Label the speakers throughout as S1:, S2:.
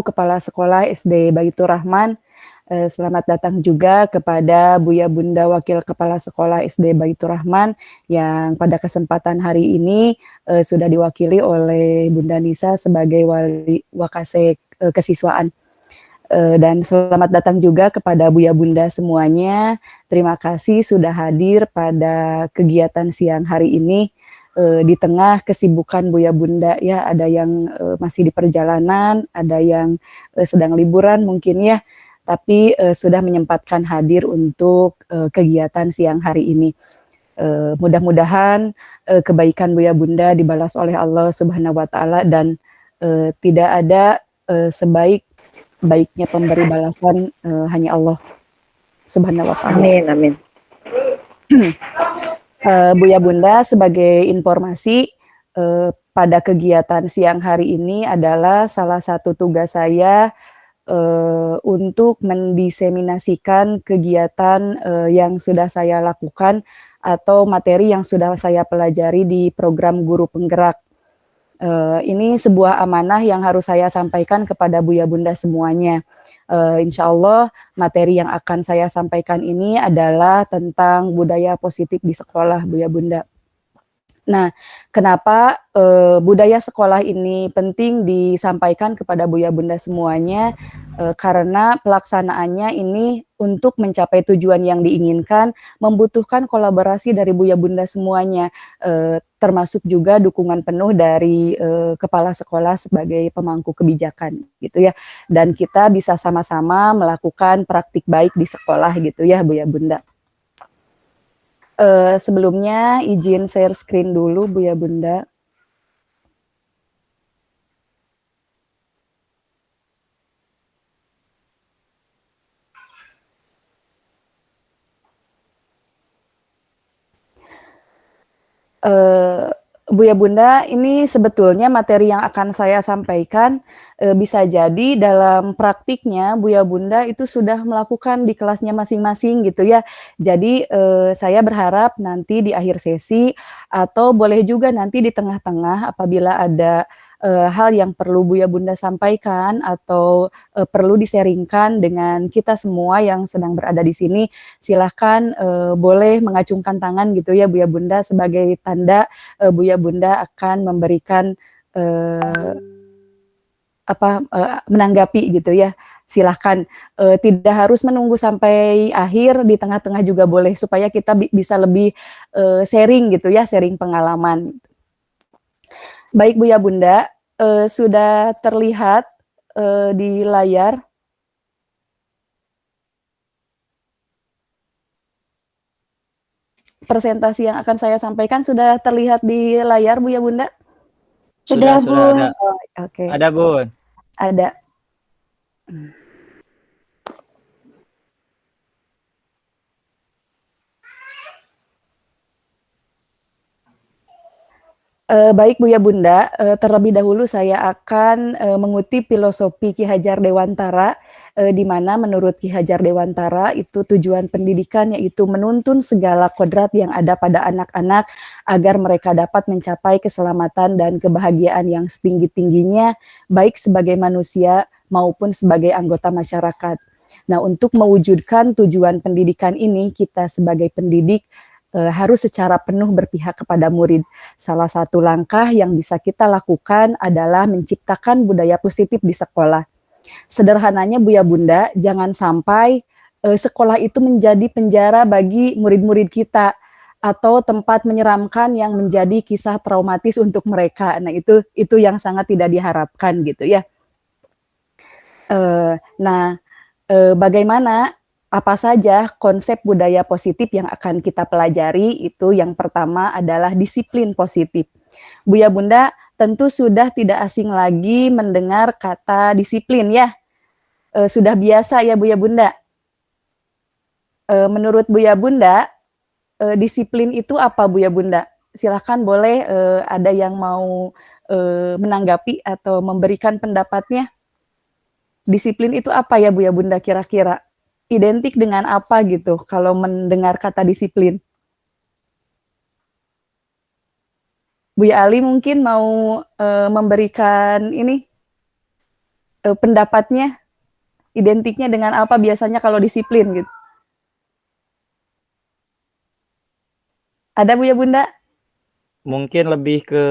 S1: Kepala Sekolah SD Baitur Rahman. Selamat datang juga kepada Buya Bunda Wakil Kepala Sekolah SD Baitur Rahman yang pada kesempatan hari ini sudah diwakili oleh Bunda Nisa sebagai wali wakase kesiswaan. Dan selamat datang juga kepada Buya Bunda semuanya. Terima kasih sudah hadir pada kegiatan siang hari ini. Di tengah kesibukan Buya Bunda ya, ada yang masih di perjalanan, ada yang sedang liburan mungkin ya, tapi sudah menyempatkan hadir untuk kegiatan siang hari ini. Mudah-mudahan kebaikan Buya Bunda dibalas oleh Allah Subhanahu wa taala dan tidak ada sebaik-baiknya pemberi balasan hanya Allah Subhanahu wa taala.
S2: Amin, amin.
S1: Buya Bunda, sebagai informasi, pada kegiatan siang hari ini adalah salah satu tugas saya untuk mendiseminasikan kegiatan yang sudah saya lakukan atau materi yang sudah saya pelajari di program Guru Penggerak. Ini sebuah amanah yang harus saya sampaikan kepada Buya Bunda semuanya. Insya Allah materi yang akan saya sampaikan ini adalah tentang budaya positif di sekolah, Buya Bunda. Nah, kenapa budaya sekolah ini penting disampaikan kepada Buya Bunda semuanya? Karena pelaksanaannya ini untuk mencapai tujuan yang diinginkan membutuhkan kolaborasi dari Buya Bunda semuanya, termasuk juga dukungan penuh dari kepala sekolah sebagai pemangku kebijakan gitu ya. Dan kita bisa sama-sama melakukan praktik baik di sekolah gitu ya, Buya Bunda. Sebelumnya izin share screen dulu Buya Bunda. Buya Bunda, ini sebetulnya materi yang akan saya sampaikan bisa jadi dalam praktiknya Buya Bunda itu sudah melakukan di kelasnya masing-masing gitu ya. Jadi saya berharap nanti di akhir sesi atau boleh juga nanti di tengah-tengah apabila ada hal yang perlu Buya Bunda sampaikan atau perlu diseringkan dengan kita semua yang sedang berada di sini, silahkan boleh mengacungkan tangan gitu ya Buya Bunda sebagai tanda Buya Bunda akan memberikan menanggapi gitu ya. Silahkan tidak harus menunggu sampai akhir, di tengah-tengah juga boleh supaya kita bisa lebih sharing gitu ya, sharing pengalaman. Baik Buya Bunda, sudah terlihat di layar. Presentasi yang akan saya sampaikan sudah terlihat di layar Buya Bunda?
S2: Sudah ada.
S1: Oh, oke.
S2: Ada, Bun.
S1: Ada. Baik Buya Bunda, terlebih dahulu saya akan mengutip filosofi Ki Hajar Dewantara, di mana menurut Ki Hajar Dewantara itu tujuan pendidikan yaitu menuntun segala kodrat yang ada pada anak-anak agar mereka dapat mencapai keselamatan dan kebahagiaan yang setinggi-tingginya baik sebagai manusia maupun sebagai anggota masyarakat. Nah, untuk mewujudkan tujuan pendidikan ini kita sebagai pendidik harus secara penuh berpihak kepada murid. Salah satu langkah yang bisa kita lakukan adalah menciptakan budaya positif di sekolah. Sederhananya Buya Bunda, jangan sampai sekolah itu menjadi penjara bagi murid-murid kita atau tempat menyeramkan yang menjadi kisah traumatis untuk mereka. Nah, itu yang sangat tidak diharapkan gitu ya. Bagaimana apa saja konsep budaya positif yang akan kita pelajari? Itu yang pertama adalah disiplin positif. Buya Bunda tentu sudah tidak asing lagi mendengar kata disiplin ya. Sudah biasa ya Buya Bunda. Menurut Buya Bunda, disiplin itu apa Buya Bunda? Silahkan boleh ada yang mau menanggapi atau memberikan pendapatnya. Disiplin itu apa ya Buya Bunda kira-kira? Identik dengan apa gitu kalau mendengar kata disiplin? Buya Ali mungkin mau memberikan ini pendapatnya identiknya dengan apa biasanya kalau disiplin gitu? Ada Bu ya Bunda?
S2: Mungkin lebih ke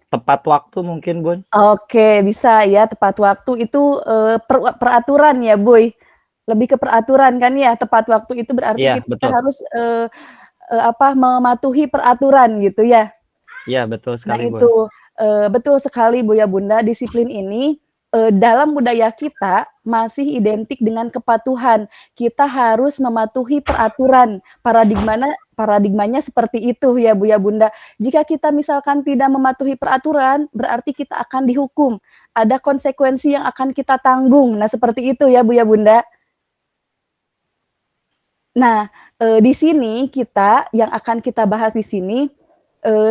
S2: tepat waktu mungkin, Bun.
S1: Oke, bisa ya, tepat waktu itu, peraturan ya, Boy? Lebih ke peraturan kan ya, tepat waktu itu berarti
S2: Iya,
S1: kita
S2: betul.
S1: harus, mematuhi peraturan gitu ya?
S2: Iya, betul
S1: Nah
S2: sekali, Bun.
S1: itu, betul sekali Bu ya Bunda, disiplin ini, dalam budaya kita masih identik dengan kepatuhan. Kita harus mematuhi peraturan, paradigmanya seperti itu ya Bu ya Bunda. Jika kita misalkan tidak mematuhi peraturan, berarti kita akan dihukum, ada konsekuensi yang akan kita tanggung. Nah seperti itu ya Bu ya Bunda. Nah, di sini yang akan kita bahas di sini,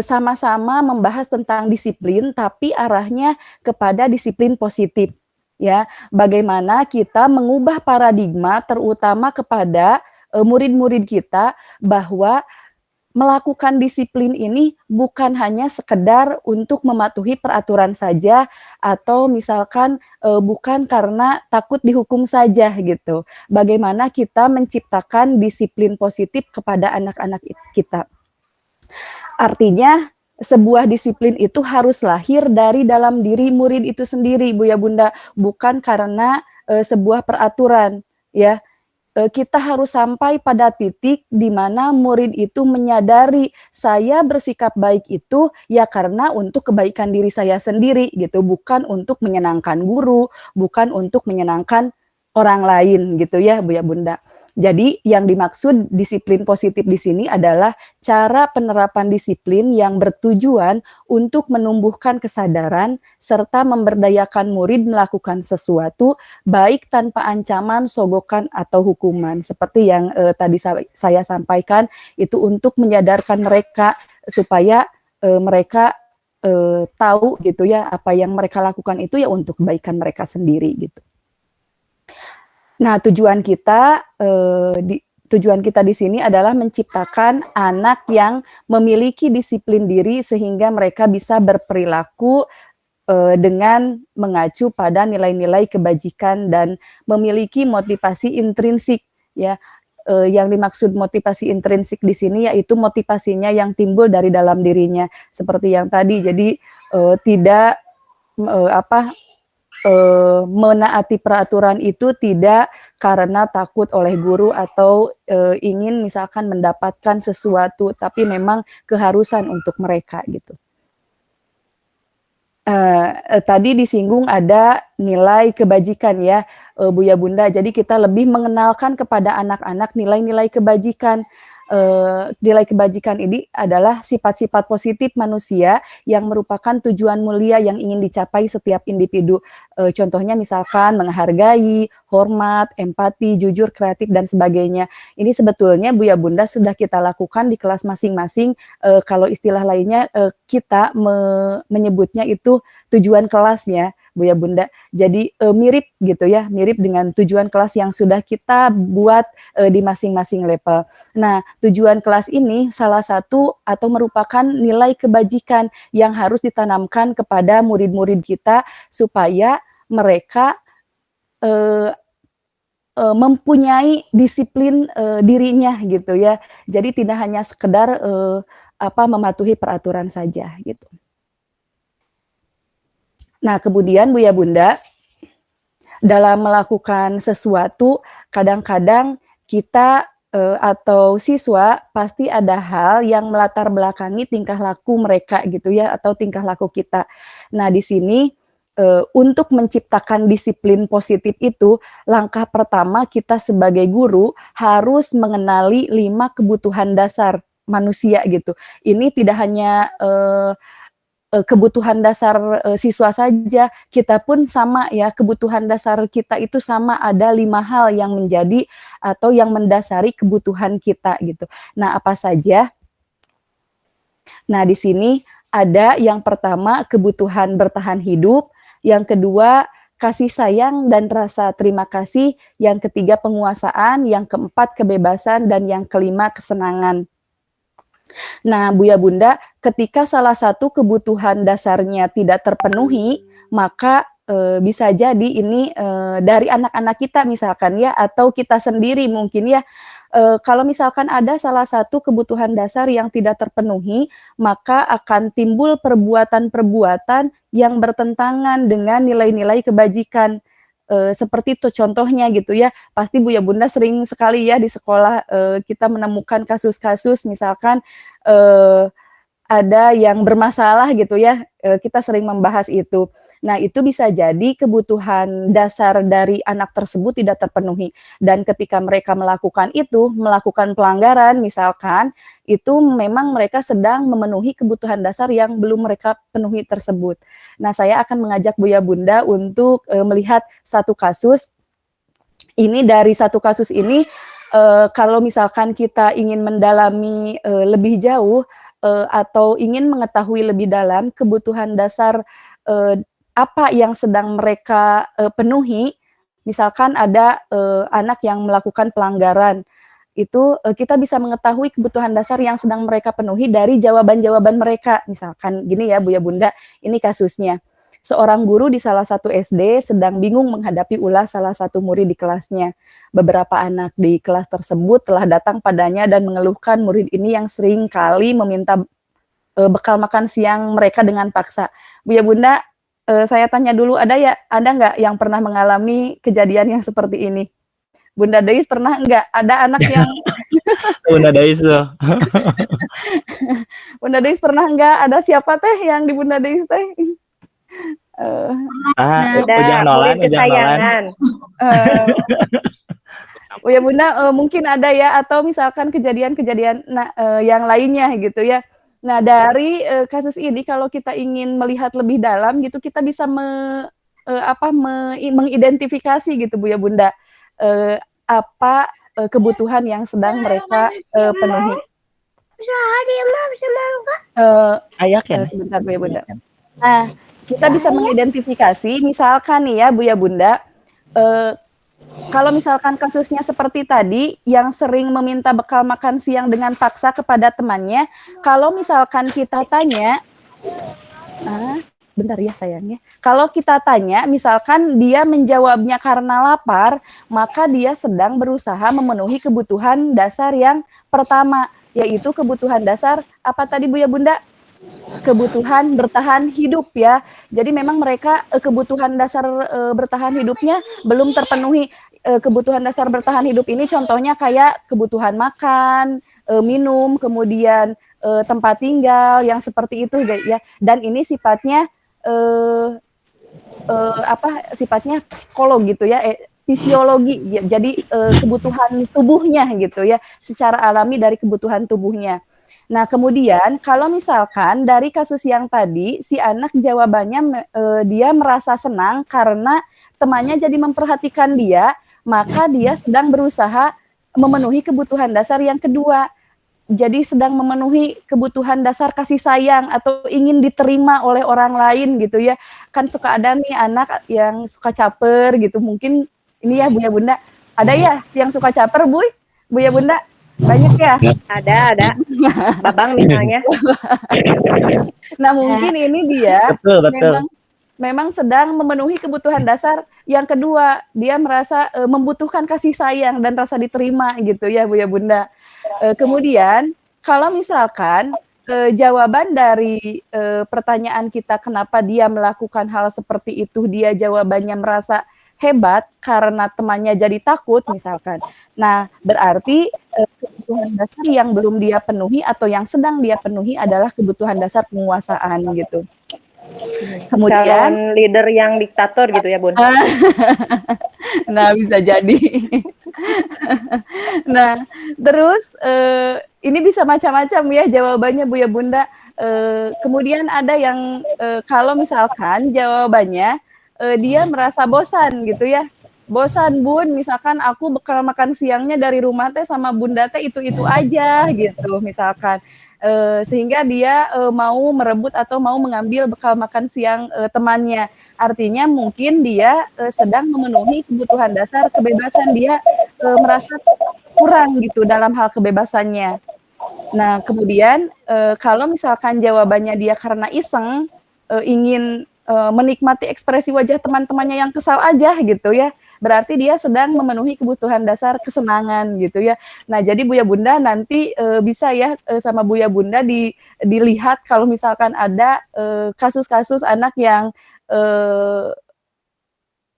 S1: sama-sama membahas tentang disiplin, tapi arahnya kepada disiplin positif, ya. Bagaimana kita mengubah paradigma terutama kepada, murid-murid kita bahwa melakukan disiplin ini bukan hanya sekedar untuk mematuhi peraturan saja atau misalkan, bukan karena takut dihukum saja gitu. Bagaimana kita menciptakan disiplin positif kepada anak-anak kita. Artinya sebuah disiplin itu harus lahir dari dalam diri murid itu sendiri Bu ya Bunda, bukan karena, sebuah peraturan ya. Kita harus sampai pada titik di mana murid itu menyadari, saya bersikap baik itu ya karena untuk kebaikan diri saya sendiri gitu, bukan untuk menyenangkan guru, bukan untuk menyenangkan orang lain gitu ya, Bu ya Bunda. Jadi yang dimaksud disiplin positif di sini adalah cara penerapan disiplin yang bertujuan untuk menumbuhkan kesadaran serta memberdayakan murid melakukan sesuatu baik tanpa ancaman, sogokan, atau hukuman. Seperti yang tadi saya sampaikan, itu untuk menyadarkan mereka supaya mereka tahu gitu ya, apa yang mereka lakukan itu ya untuk kebaikan mereka sendiri gitu. Nah, tujuan kita di sini adalah menciptakan anak yang memiliki disiplin diri sehingga mereka bisa berperilaku dengan mengacu pada nilai-nilai kebajikan dan memiliki motivasi intrinsik ya. Yang dimaksud motivasi intrinsik di sini yaitu motivasinya yang timbul dari dalam dirinya. Seperti yang tadi, jadi tidak menaati peraturan itu tidak karena takut oleh guru atau ingin misalkan mendapatkan sesuatu, tapi memang keharusan untuk mereka gitu. Tadi disinggung ada nilai kebajikan ya, Bu ya Bunda. Jadi kita lebih mengenalkan kepada anak-anak nilai-nilai kebajikan. Nilai kebajikan ini adalah sifat-sifat positif manusia yang merupakan tujuan mulia yang ingin dicapai setiap individu. Contohnya misalkan menghargai, hormat, empati, jujur, kreatif, dan sebagainya. Ini sebetulnya Bu ya Bunda sudah kita lakukan di kelas masing-masing, kalau istilah lainnya kita menyebutnya itu tujuan kelasnya Bu ya Bunda. Jadi mirip gitu ya, mirip dengan tujuan kelas yang sudah kita buat di masing-masing level. Nah, tujuan kelas ini salah satu atau merupakan nilai kebajikan yang harus ditanamkan kepada murid-murid kita supaya mereka mempunyai disiplin dirinya gitu ya. Jadi tidak hanya sekedar mematuhi peraturan saja gitu. Nah, kemudian Bu ya Bunda, dalam melakukan sesuatu kadang-kadang kita atau siswa pasti ada hal yang melatar belakangi tingkah laku mereka gitu ya atau tingkah laku kita. Nah, di sini untuk menciptakan disiplin positif itu, langkah pertama kita sebagai guru harus mengenali 5 kebutuhan dasar manusia gitu. Ini tidak hanya kebutuhan dasar siswa saja, kita pun sama ya, kebutuhan dasar kita itu sama, ada 5 hal yang menjadi atau yang mendasari kebutuhan kita gitu. Nah, apa saja? Nah, di sini ada yang pertama kebutuhan bertahan hidup, yang kedua kasih sayang dan rasa terima kasih, yang ketiga penguasaan, yang keempat kebebasan, dan yang kelima kesenangan. Nah, Bu ya Bunda, ketika salah satu kebutuhan dasarnya tidak terpenuhi, maka bisa jadi ini, dari anak-anak kita misalkan ya, atau kita sendiri mungkin ya, kalau misalkan ada salah satu kebutuhan dasar yang tidak terpenuhi, maka akan timbul perbuatan-perbuatan yang bertentangan dengan nilai-nilai kebajikan. Seperti itu contohnya gitu ya, pasti Buya Bunda sering sekali ya di sekolah, kita menemukan kasus-kasus misalkan, eee ada yang bermasalah gitu ya, kita sering membahas itu. Nah, itu bisa jadi kebutuhan dasar dari anak tersebut tidak terpenuhi, dan ketika mereka melakukan itu, melakukan pelanggaran misalkan, itu memang mereka sedang memenuhi kebutuhan dasar yang belum mereka penuhi tersebut. Nah, saya akan mengajak Buya Bunda untuk, melihat satu kasus, ini dari satu kasus ini, kalau misalkan kita ingin mendalami, lebih jauh, atau ingin mengetahui lebih dalam kebutuhan dasar, apa yang sedang mereka, penuhi, misalkan ada, anak yang melakukan pelanggaran, itu, kita bisa mengetahui kebutuhan dasar yang sedang mereka penuhi dari jawaban-jawaban mereka. Misalkan gini ya, Buya Bunda, ini kasusnya. Seorang guru di salah satu SD sedang bingung menghadapi ulah salah satu murid di kelasnya. Beberapa anak di kelas tersebut telah datang padanya dan mengeluhkan murid ini yang sering kali meminta, bekal makan siang mereka dengan paksa. Buya Bunda, saya tanya dulu, ada nggak yang pernah mengalami kejadian yang seperti ini? Bunda Deis pernah nggak? Ada anak yang
S2: Bunda Dais tuh.
S1: Bunda Deis pernah nggak? Ada siapa teh yang di Bunda Deis teh?
S3: Ada
S2: Ujang
S3: murid
S2: Nolan, Ujang Nolan.
S3: kesayangan.
S1: Oh ya Bunda, mungkin ada ya, atau misalkan kejadian-kejadian yang lainnya gitu ya. Nah dari, kasus ini kalau kita ingin melihat lebih dalam gitu, kita bisa mengidentifikasi gitu Bu ya Bunda, apa, kebutuhan yang sedang mereka, penuhi. Sebentar Bu ya Bunda. Nah, kita bisa mengidentifikasi misalkan nih ya Bu ya Bunda, kalau misalkan kasusnya seperti tadi, yang sering meminta bekal makan siang dengan paksa kepada temannya, kalau misalkan kita tanya bentar ya sayangnya. Kalau kita tanya, misalkan dia menjawabnya karena lapar, maka dia sedang berusaha memenuhi kebutuhan dasar yang pertama, yaitu kebutuhan dasar apa tadi Bu ya Bunda? Kebutuhan bertahan hidup ya. Jadi memang mereka, kebutuhan dasar, bertahan hidupnya belum terpenuhi. Kebutuhan dasar bertahan hidup ini contohnya kayak kebutuhan makan, minum, kemudian, tempat tinggal, yang seperti itu ya. Dan ini sifatnya, sifatnya psikolog gitu ya, fisiologi. Jadi, kebutuhan tubuhnya gitu ya, secara alami dari kebutuhan tubuhnya. Nah, kemudian kalau misalkan dari kasus yang tadi, si anak jawabannya dia merasa senang karena temannya jadi memperhatikan dia, maka dia sedang berusaha memenuhi kebutuhan dasar yang kedua. Jadi sedang memenuhi kebutuhan dasar kasih sayang atau ingin diterima oleh orang lain gitu ya. Kan suka ada nih anak yang suka caper gitu, mungkin ini ya Bu ya Bunda, ada ya yang suka caper Bu ya Bunda? Banyak ya?
S3: Ada. Babang misalnya.
S1: Nah mungkin ini dia
S2: Betul.
S1: memang sedang memenuhi kebutuhan dasar yang kedua. Dia merasa membutuhkan kasih sayang dan rasa diterima gitu ya Bu ya Bunda. Kemudian kalau misalkan jawaban dari pertanyaan kita kenapa dia melakukan hal seperti itu, dia jawabannya merasa hebat karena temannya jadi takut misalkan. Nah, berarti kebutuhan dasar yang belum dia penuhi atau yang sedang dia penuhi adalah kebutuhan dasar penguasaan gitu. Kemudian
S3: calon leader yang diktator gitu ya, Bun.
S1: Nah, bisa jadi. Nah, terus ini bisa macam-macam ya jawabannya Bu ya Bunda. Kemudian ada yang kalau misalkan jawabannya dia merasa bosan gitu ya. Bosan Bun, misalkan aku bekal makan siangnya dari rumah teh sama Bunda teh itu-itu aja gitu misalkan. Sehingga dia mau merebut atau mau mengambil bekal makan siang temannya. Artinya mungkin dia sedang memenuhi kebutuhan dasar kebebasan, dia merasa kurang gitu dalam hal kebebasannya. Nah, kemudian kalau misalkan jawabannya dia karena iseng, ingin menikmati ekspresi wajah teman-temannya yang kesal aja gitu ya, berarti dia sedang memenuhi kebutuhan dasar kesenangan gitu ya. Nah, jadi Buya Bunda nanti, bisa ya, sama Buya Bunda dilihat kalau misalkan ada, kasus-kasus anak yang, eee,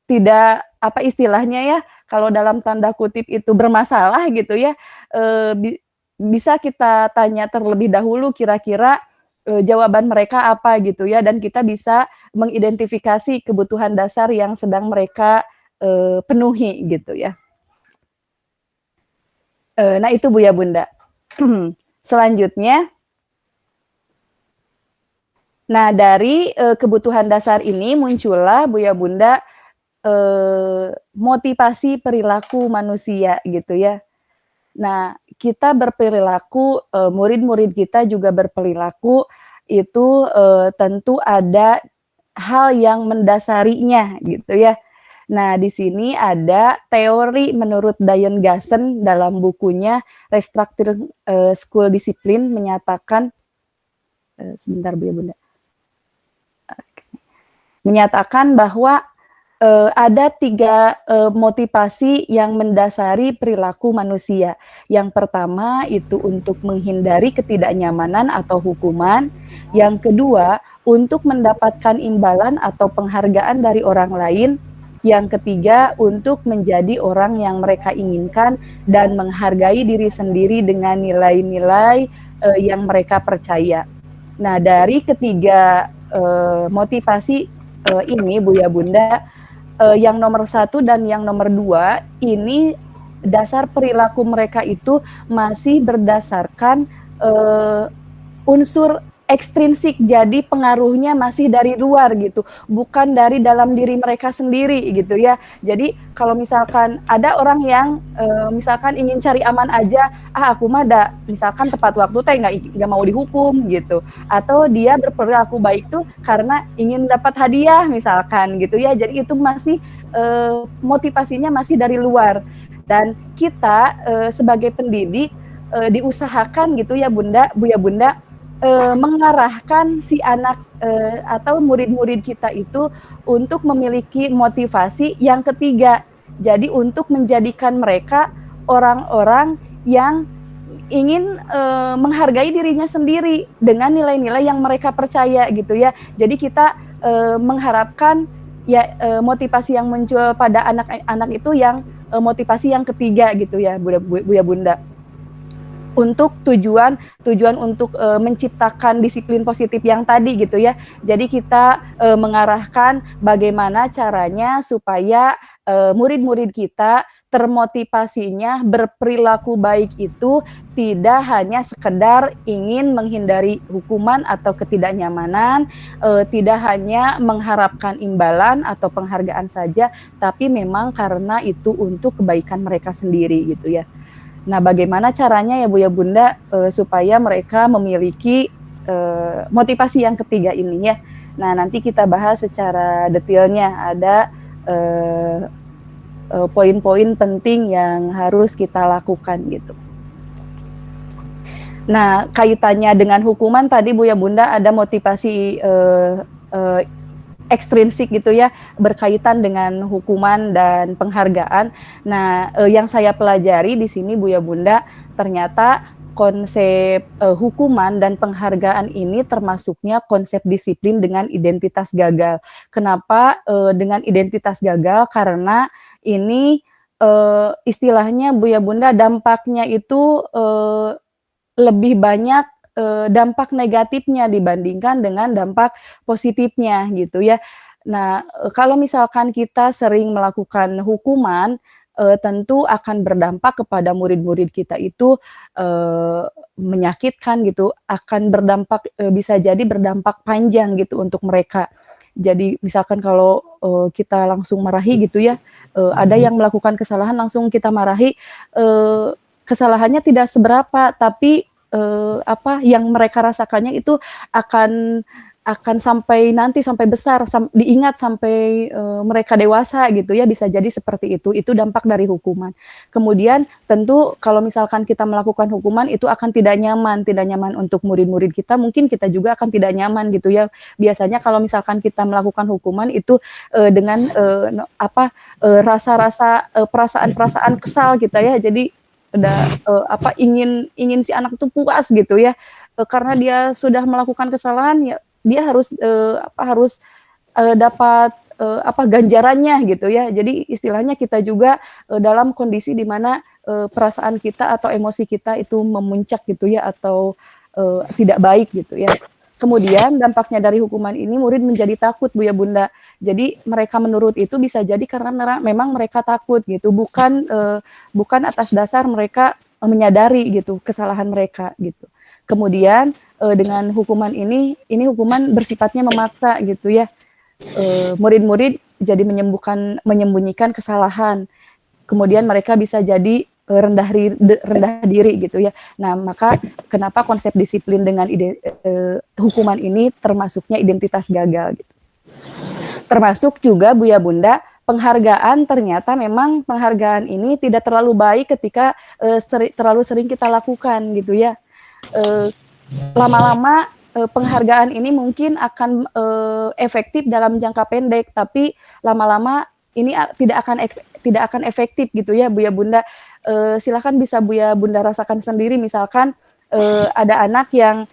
S1: tidak apa istilahnya ya, kalau dalam tanda kutip itu bermasalah gitu ya, eee, bi bisa kita tanya terlebih dahulu kira-kira, jawaban mereka apa gitu ya, dan kita bisa mengidentifikasi kebutuhan dasar yang sedang mereka, penuhi gitu ya. Nah itu Buya Bunda. Selanjutnya, nah dari, kebutuhan dasar ini muncullah Buya Bunda, motivasi perilaku manusia gitu ya. Nah, kita berperilaku, murid-murid kita juga berperilaku itu, tentu ada hal yang mendasarinya gitu ya. Nah, di sini ada teori menurut Diane Gassen dalam bukunya Restructuring School Discipline menyatakan, sebentar Bu ya Bunda. Menyatakan bahwa ada 3 motivasi yang mendasari perilaku manusia. Yang pertama itu untuk menghindari ketidaknyamanan atau hukuman. Yang kedua, untuk mendapatkan imbalan atau penghargaan dari orang lain. Yang ketiga, untuk menjadi orang yang mereka inginkan dan menghargai diri sendiri dengan nilai-nilai yang mereka percaya. Nah, dari ketiga motivasi ini Buya Bunda, yang nomor 1 dan yang nomor 2 ini dasar perilaku mereka itu masih berdasarkan, unsur ekstrinsik, jadi pengaruhnya masih dari luar gitu, bukan dari dalam diri mereka sendiri gitu ya. Jadi kalau misalkan ada orang yang, misalkan ingin cari aman aja, "Ah, aku mah misalkan tepat waktu teh nggak mau dihukum gitu, atau dia berperilaku baik tuh karena ingin dapat hadiah misalkan gitu ya. Jadi itu masih, motivasinya masih dari luar. Dan kita, sebagai pendidik, diusahakan gitu ya Buya Bunda, mengarahkan si anak, atau murid-murid kita itu untuk memiliki motivasi yang ketiga. Jadi untuk menjadikan mereka orang-orang yang ingin, menghargai dirinya sendiri dengan nilai-nilai yang mereka percaya gitu ya. Jadi kita, mengharapkan ya, motivasi yang muncul pada anak-anak itu yang, motivasi yang ketiga gitu ya Buya Bunda. Untuk tujuan untuk, menciptakan disiplin positif yang tadi gitu ya. Jadi kita, mengarahkan bagaimana caranya supaya, murid-murid kita termotivasinya berperilaku baik itu tidak hanya sekedar ingin menghindari hukuman atau ketidaknyamanan, tidak hanya mengharapkan imbalan atau penghargaan saja, tapi memang karena itu untuk kebaikan mereka sendiri gitu ya. Nah, bagaimana caranya ya Buya Bunda, supaya mereka memiliki, motivasi yang ketiga ini ya. Nah, nanti kita bahas secara detailnya, ada, poin-poin penting yang harus kita lakukan gitu. Nah, kaitannya dengan hukuman tadi Buya Bunda ada motivasi, ekstrinsik gitu ya, berkaitan dengan hukuman dan penghargaan. Nah, yang saya pelajari di sini Buya Bunda, ternyata konsep, hukuman dan penghargaan ini termasuknya konsep disiplin dengan identitas gagal. Kenapa, dengan identitas gagal? Karena ini, istilahnya Buya Bunda dampaknya itu, lebih banyak, dampak negatifnya dibandingkan dengan dampak positifnya gitu ya. Nah, kalau misalkan kita sering melakukan hukuman, tentu akan berdampak kepada murid-murid kita itu, menyakitkan gitu, akan berdampak, bisa jadi berdampak panjang gitu untuk mereka. Jadi misalkan kalau, kita langsung marahi gitu ya, ada yang melakukan kesalahan langsung kita marahi, kesalahannya tidak seberapa, tapi, apa yang mereka rasakannya itu akan akan sampai nanti, sampai besar, diingat sampai mereka dewasa gitu ya, bisa jadi seperti itu dampak dari hukuman. Kemudian tentu kalau misalkan kita melakukan hukuman itu akan tidak nyaman untuk murid-murid kita, mungkin kita juga akan tidak nyaman gitu ya. Biasanya kalau misalkan kita melakukan hukuman itu dengan rasa-rasa perasaan-perasaan kesal kita ya, jadi udah ingin si anak itu puas gitu ya, karena dia sudah melakukan kesalahan ya dia harus dapat ganjarannya gitu ya. Jadi istilahnya kita juga dalam kondisi di mana perasaan kita atau emosi kita itu memuncak gitu ya, atau tidak baik gitu ya. Kemudian dampaknya dari hukuman ini murid menjadi takut Bu ya Bunda. Jadi mereka menurut itu bisa jadi karena memang mereka takut gitu, bukan atas dasar mereka menyadari gitu kesalahan mereka gitu. Kemudian dengan hukuman ini hukuman bersifatnya memaksa gitu ya. Murid-murid jadi menyembunyikan kesalahan. Kemudian mereka bisa jadi rendah diri gitu ya. Nah, maka kenapa konsep disiplin dengan hukuman ini termasuknya identitas gagal gitu. Termasuk juga Bu ya Bunda, penghargaan, ternyata memang penghargaan ini tidak terlalu baik ketika terlalu sering kita lakukan gitu ya. Lama-lama penghargaan ini mungkin akan efektif dalam jangka pendek, tapi lama-lama ini tidak akan efektif gitu ya Bu ya Bunda. Silakan bisa Bu ya Bunda rasakan sendiri, misalkan ada anak yang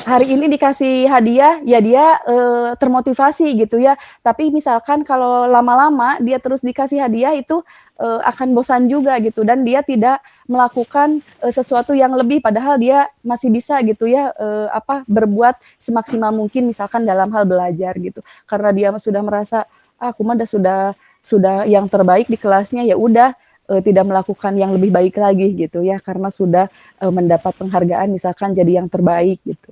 S1: hari ini dikasih hadiah, ya dia termotivasi gitu ya. Tapi misalkan kalau lama-lama dia terus dikasih hadiah itu akan bosan juga gitu, dan dia tidak melakukan sesuatu yang lebih, padahal dia masih bisa gitu ya berbuat semaksimal mungkin misalkan dalam hal belajar gitu. Karena dia sudah merasa aku mah sudah yang terbaik di kelasnya, ya udah tidak melakukan yang lebih baik lagi gitu ya, karena sudah mendapat penghargaan misalkan jadi yang terbaik gitu.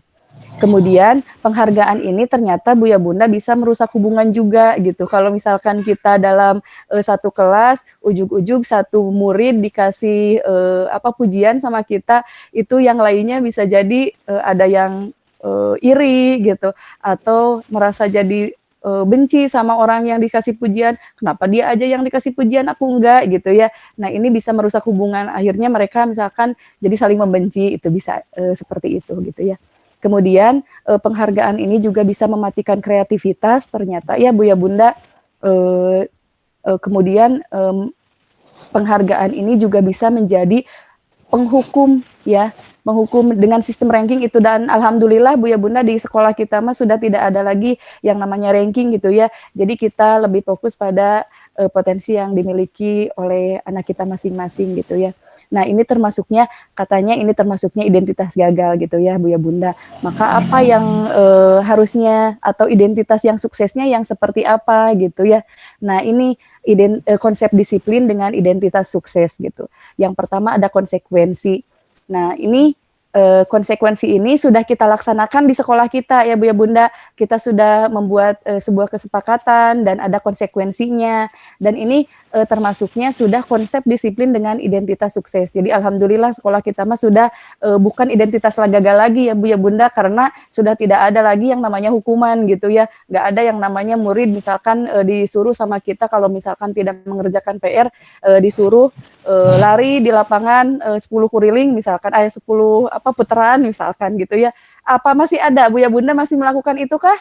S1: Kemudian penghargaan ini ternyata Bu ya Bunda bisa merusak hubungan juga gitu. Kalau misalkan kita dalam satu kelas, ujug-ujug satu murid dikasih pujian sama kita, itu yang lainnya bisa jadi ada yang iri gitu, atau merasa jadi benci sama orang yang dikasih pujian, kenapa dia aja yang dikasih pujian aku enggak gitu ya. Nah, ini bisa merusak hubungan, akhirnya mereka misalkan jadi saling membenci, itu bisa seperti itu gitu ya. Kemudian penghargaan ini juga bisa mematikan kreativitas ternyata ya Bu ya Bunda. Kemudian penghargaan ini juga bisa menjadi penghukum ya, menghukum dengan sistem ranking itu, dan alhamdulillah Bu ya Bunda di sekolah kita mah sudah tidak ada lagi yang namanya ranking gitu ya. Jadi kita lebih fokus pada potensi yang dimiliki oleh anak kita masing-masing gitu ya. Nah, ini katanya ini termasuknya identitas gagal gitu ya Bu ya Bunda. Maka apa yang harusnya atau identitas yang suksesnya yang seperti apa gitu ya. Nah, ini konsep disiplin dengan identitas sukses gitu. Yang pertama ada konsekuensi. Nah, ini konsekuensi ini sudah kita laksanakan di sekolah kita ya Bu ya Bunda. Kita sudah membuat sebuah kesepakatan dan ada konsekuensinya. Dan ini termasuknya sudah konsep disiplin dengan identitas sukses. Jadi alhamdulillah sekolah kita mah sudah bukan identitas gagal lagi ya Bu ya Bunda, karena sudah tidak ada lagi yang namanya hukuman gitu ya. Nggak ada yang namanya murid misalkan disuruh sama kita kalau misalkan tidak mengerjakan PR, disuruh lari di lapangan 10 kuriling misalkan, 10 putaran misalkan gitu ya. Apa masih ada Bu ya Bunda masih melakukan itu kah?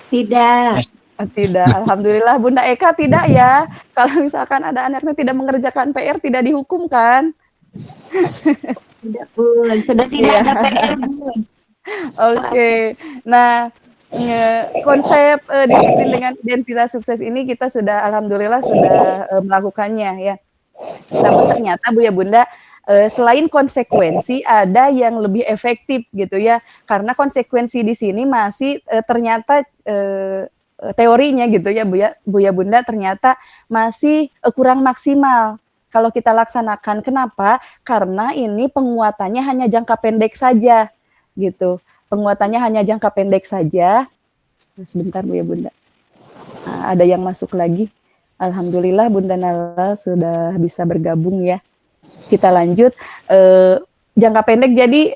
S3: Tidak.
S1: Tidak, alhamdulillah Bunda Eka tidak ya. Kalau misalkan ada anaknya tidak mengerjakan PR tidak dihukum kan?
S3: Tidak Bun, sudah tidak ada PR Bun.
S1: Oke, nah konsep disiplin dengan identitas sukses ini kita sudah alhamdulillah sudah melakukannya ya. Namun ternyata Bu ya Bunda, selain konsekuensi ada yang lebih efektif gitu ya, karena konsekuensi di sini masih ternyata teorinya gitu ya Bu ya Bunda, ternyata masih kurang maksimal kalau kita laksanakan. Kenapa? Karena ini penguatannya hanya jangka pendek saja gitu. Penguatannya hanya jangka pendek saja. Sebentar Bu ya Bunda. Nah, ada yang masuk lagi. Alhamdulillah Bunda Nala sudah bisa bergabung ya. Kita lanjut. Jangka pendek, jadi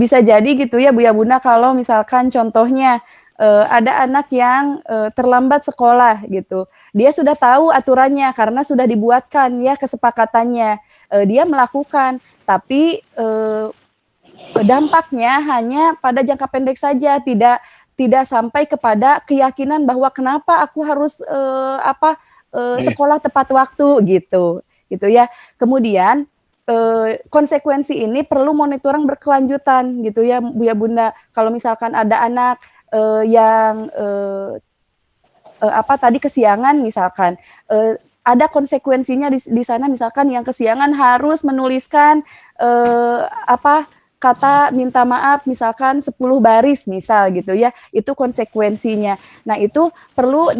S1: bisa jadi gitu ya Bu ya Bunda, kalau misalkan contohnya, ada anak yang, terlambat sekolah gitu. Dia sudah tahu aturannya karena sudah dibuatkan ya kesepakatannya, dia melakukan, tapi, dampaknya hanya pada jangka pendek saja, tidak sampai kepada keyakinan bahwa kenapa aku harus, sekolah tepat waktu gitu ya. Kemudian, konsekuensi ini perlu monitoring berkelanjutan gitu ya Bu ya Bunda. Kalau misalkan ada anak, yang, tadi kesiangan misalkan, ada konsekuensinya di sana misalkan yang kesiangan harus menuliskan, kata minta maaf misalkan 10 baris misal gitu ya, itu konsekuensinya. Nah itu perlu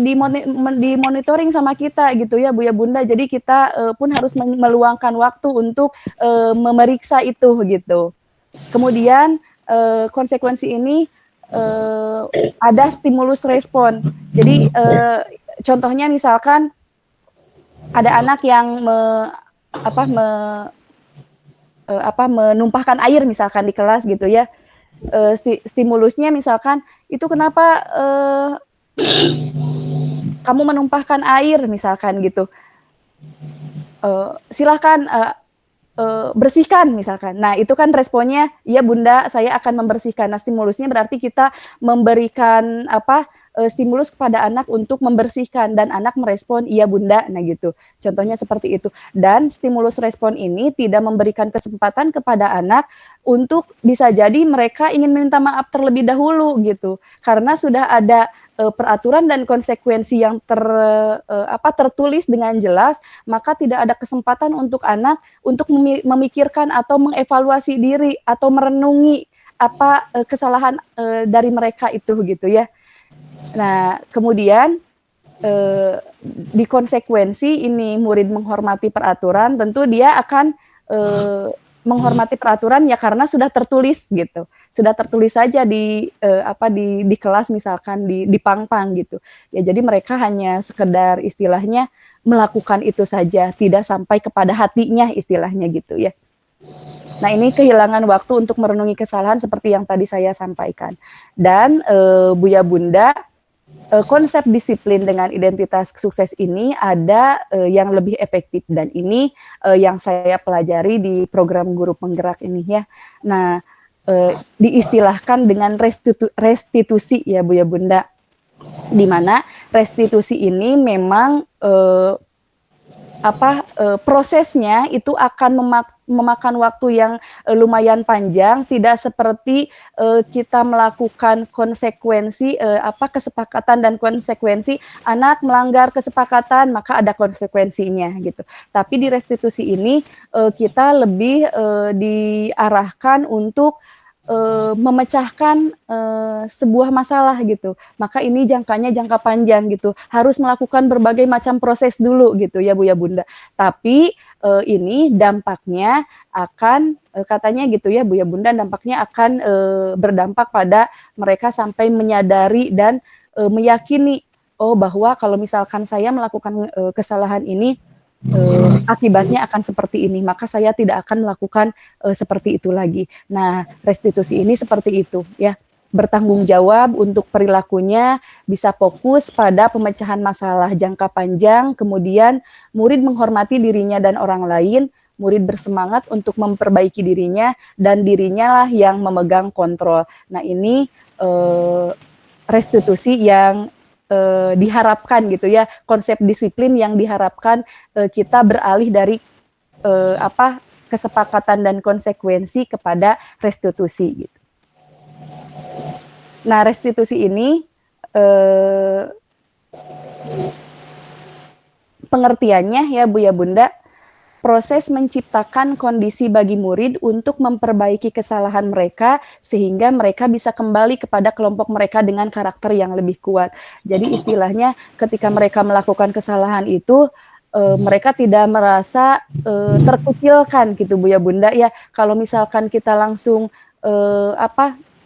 S1: dimonitoring sama kita gitu ya Bu ya Bunda, jadi kita, pun harus meluangkan waktu untuk, memeriksa itu gitu. Kemudian, konsekuensi ini, ada stimulus respon. Jadi, contohnya misalkan ada anak yang menumpahkan air misalkan di kelas gitu ya, stimulusnya misalkan, "Itu kenapa, kamu menumpahkan air?" Misalkan gitu. "Silahkan, bersihkan," misalkan. Nah, itu kan responnya, "Iya Bunda, saya akan membersihkan." Nah, stimulusnya berarti kita memberikan stimulus kepada anak untuk membersihkan dan anak merespon, "Iya Bunda." Nah, gitu. Contohnya seperti itu. Dan stimulus respon ini tidak memberikan kesempatan kepada anak untuk bisa jadi mereka ingin minta maaf terlebih dahulu gitu. Karena sudah ada, peraturan dan konsekuensi yang tertulis dengan jelas, maka tidak ada kesempatan untuk anak untuk memikirkan atau mengevaluasi diri atau merenungi kesalahan, dari mereka itu gitu ya. Nah, kemudian, di konsekuensi ini murid menghormati peraturan, tentu dia akan, menghormati peraturan ya karena sudah tertulis gitu. Sudah tertulis saja di kelas misalkan di pangpang gitu. Ya jadi mereka hanya sekedar istilahnya melakukan itu saja, tidak sampai kepada hatinya istilahnya gitu ya. Nah, ini kehilangan waktu untuk merenungi kesalahan seperti yang tadi saya sampaikan. Dan, Buya Bunda, konsep disiplin dengan identitas sukses ini ada, yang lebih efektif dan ini, yang saya pelajari di program guru penggerak ini ya. Nah, diistilahkan dengan restitusi ya Bu ya Bunda, di mana restitusi ini memang, prosesnya itu akan memakan waktu yang, lumayan panjang, tidak seperti, kita melakukan konsekuensi, kesepakatan dan konsekuensi, anak melanggar kesepakatan, maka ada konsekuensinya gitu. Tapi di restitusi ini, kita lebih, diarahkan untuk, memecahkan, sebuah masalah gitu. Maka ini jangkanya jangka panjang gitu, harus melakukan berbagai macam proses dulu gitu ya Bu ya Bunda. Tapi, ini dampaknya akan, katanya gitu ya Bu ya Bunda, dampaknya akan, berdampak pada mereka sampai menyadari dan, meyakini, oh bahwa kalau misalkan saya melakukan, kesalahan ini, akibatnya akan seperti ini, maka saya tidak akan melakukan, seperti itu lagi. Nah, restitusi ini seperti itu ya, bertanggung jawab untuk perilakunya, bisa fokus pada pemecahan masalah jangka panjang, kemudian murid menghormati dirinya dan orang lain, murid bersemangat untuk memperbaiki dirinya, dan dirinya lah yang memegang kontrol. Nah ini, restitusi yang, diharapkan gitu ya, konsep disiplin yang diharapkan, kita beralih dari, kesepakatan dan konsekuensi kepada restitusi gitu. Nah restitusi ini, pengertiannya ya Bu ya Bunda, proses menciptakan kondisi bagi murid untuk memperbaiki kesalahan mereka, sehingga mereka bisa kembali kepada kelompok mereka dengan karakter yang lebih kuat. Jadi istilahnya ketika mereka melakukan kesalahan itu, mereka tidak merasa, terkucilkan gitu Bu ya Bunda ya. Kalau misalkan kita langsung,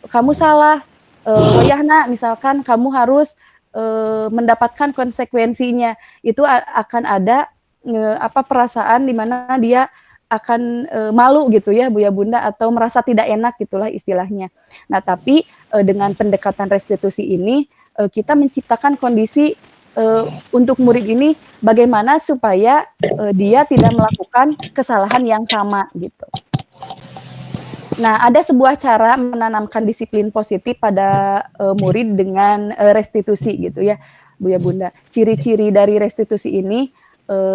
S1: "Kamu salah, Wayahna," misalkan, "kamu harus, mendapatkan konsekuensinya." Itu akan ada perasaan di mana dia, akan malu gitu ya Bu ya Bunda, atau merasa tidak enak gitulah istilahnya. Nah tapi dengan pendekatan restitusi ini kita menciptakan kondisi untuk murid ini bagaimana supaya dia tidak melakukan kesalahan yang sama gitu. Nah, ada sebuah cara menanamkan disiplin positif pada murid dengan restitusi gitu ya, Bu ya Bunda. Ciri-ciri dari restitusi ini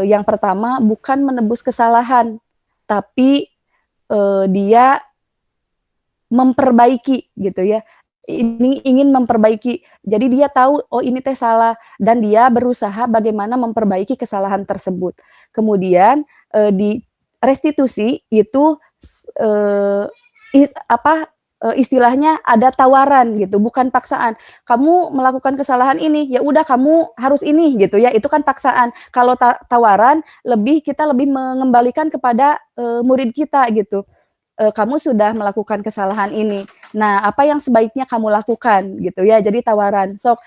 S1: yang pertama bukan menebus kesalahan, tapi dia memperbaiki gitu ya. Ini ingin memperbaiki. Jadi dia tahu oh ini teh salah dan dia berusaha bagaimana memperbaiki kesalahan tersebut. Kemudian di restitusi itu istilahnya ada tawaran gitu, bukan paksaan. Kamu melakukan kesalahan ini, ya udah kamu harus ini gitu ya. Itu kan paksaan. Kalau tawaran kita lebih mengembalikan kepada murid kita gitu. Kamu sudah melakukan kesalahan ini. Nah, apa yang sebaiknya kamu lakukan gitu ya. Jadi tawaran. Sok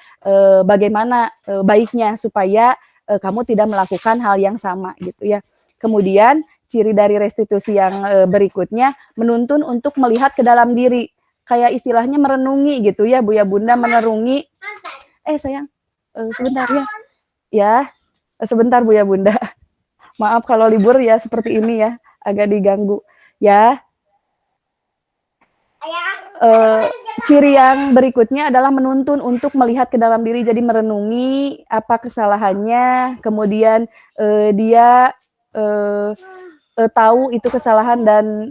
S1: bagaimana baiknya supaya kamu tidak melakukan hal yang sama gitu ya. Kemudian ciri dari restitusi yang berikutnya menuntun untuk melihat ke dalam diri. Kayak istilahnya merenungi gitu ya, Bu ya Bunda, merenungi. Sayang, sebentar ya. Ya, sebentar Bu ya Bunda. Maaf kalau libur ya seperti ini ya, agak diganggu. Ya. Ciri yang berikutnya adalah menuntun untuk melihat ke dalam diri, jadi merenungi apa kesalahannya, kemudian dia tahu itu kesalahan dan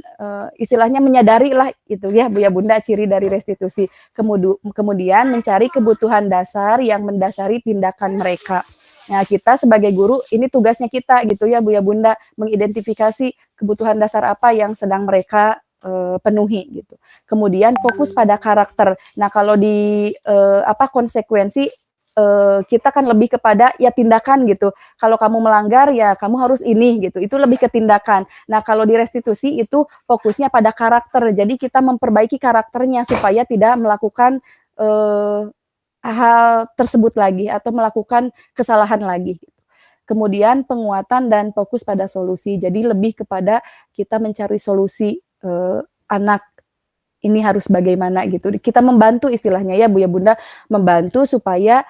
S1: istilahnya menyadari lah itu ya Bu ya Bunda, ciri dari restitusi. Kemudian mencari kebutuhan dasar yang mendasari tindakan mereka. Nah, kita sebagai guru ini tugasnya kita gitu ya Bu ya Bunda, mengidentifikasi kebutuhan dasar apa yang sedang mereka penuhi gitu. Kemudian fokus pada karakter. Nah, kalau di konsekuensi kita kan lebih kepada ya tindakan gitu. Kalau kamu melanggar ya kamu harus ini gitu. Itu lebih ke tindakan. Nah, kalau di restitusi itu fokusnya pada karakter. Jadi kita memperbaiki karakternya supaya tidak melakukan hal tersebut lagi atau melakukan kesalahan lagi. Kemudian penguatan dan fokus pada solusi. Jadi lebih kepada kita mencari solusi anak ini harus bagaimana gitu. Kita membantu istilahnya ya Bu ya Bunda, membantu supaya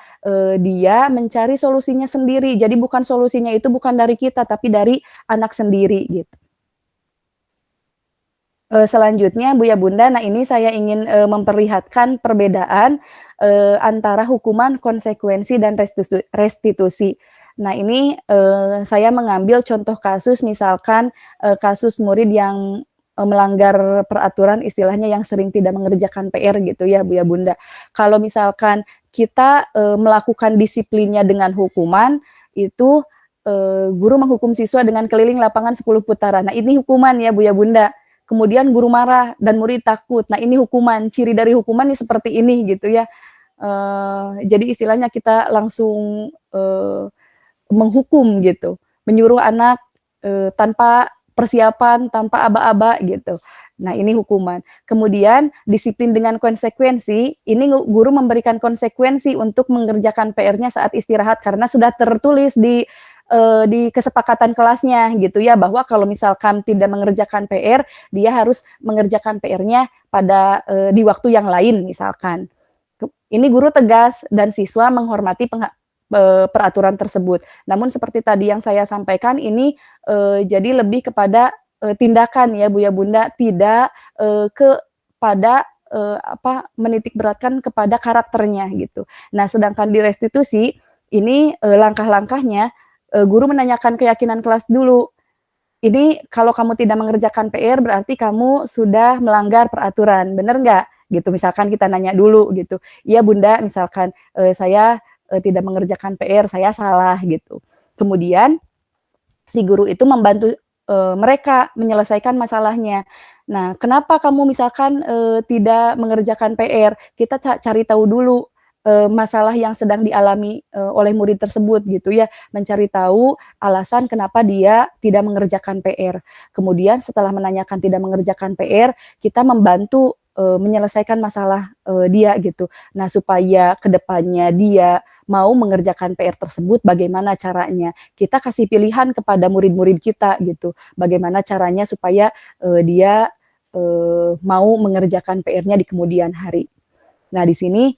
S1: dia mencari solusinya sendiri. Jadi bukan solusinya itu bukan dari kita tapi dari anak sendiri gitu. Selanjutnya Bu ya Bunda, nah ini saya ingin memperlihatkan perbedaan antara hukuman, konsekuensi dan restitusi. Nah ini saya mengambil contoh kasus misalkan kasus murid yang melanggar peraturan istilahnya yang sering tidak mengerjakan PR gitu ya Bu ya Bunda. Kalau misalkan kita melakukan disiplinnya dengan hukuman, itu guru menghukum siswa dengan keliling lapangan 10 putaran. Nah ini hukuman ya Bu ya Bunda. Kemudian guru marah dan murid takut. Nah ini hukuman, ciri dari hukuman ini seperti ini gitu ya. Jadi istilahnya kita langsung menghukum gitu, menyuruh anak tanpa persiapan, tanpa aba-aba gitu. Nah ini hukuman. Kemudian disiplin dengan konsekuensi, ini guru memberikan konsekuensi untuk mengerjakan PR-nya saat istirahat karena sudah tertulis di kesepakatan kelasnya gitu ya, bahwa kalau misalkan tidak mengerjakan PR, dia harus mengerjakan PR-nya pada di waktu yang lain misalkan. Ini guru tegas dan siswa menghormati peraturan tersebut. Namun seperti tadi yang saya sampaikan ini jadi lebih kepada tindakan ya Bu ya Bunda, tidak kepada menitik beratkan kepada karakternya gitu. Nah, sedangkan di restitusi ini langkah-langkahnya guru menanyakan keyakinan kelas dulu. Ini kalau kamu tidak mengerjakan PR berarti kamu sudah melanggar peraturan, benar nggak? Gitu. Misalkan kita nanya dulu gitu. Iya Bunda, misalkan saya tidak mengerjakan PR, saya salah gitu. Kemudian si guru itu membantu mereka menyelesaikan masalahnya. Nah, kenapa kamu misalkan tidak mengerjakan PR? Kita cari tahu dulu masalah yang sedang dialami oleh murid tersebut gitu ya, mencari tahu alasan kenapa dia tidak mengerjakan PR. Kemudian setelah menanyakan tidak mengerjakan PR, kita membantu menyelesaikan masalah dia gitu. Nah, supaya kedepannya dia mau mengerjakan PR tersebut, bagaimana caranya. Kita kasih pilihan kepada murid-murid kita gitu, bagaimana caranya supaya dia mau mengerjakan PR-nya di kemudian hari. Nah, di sini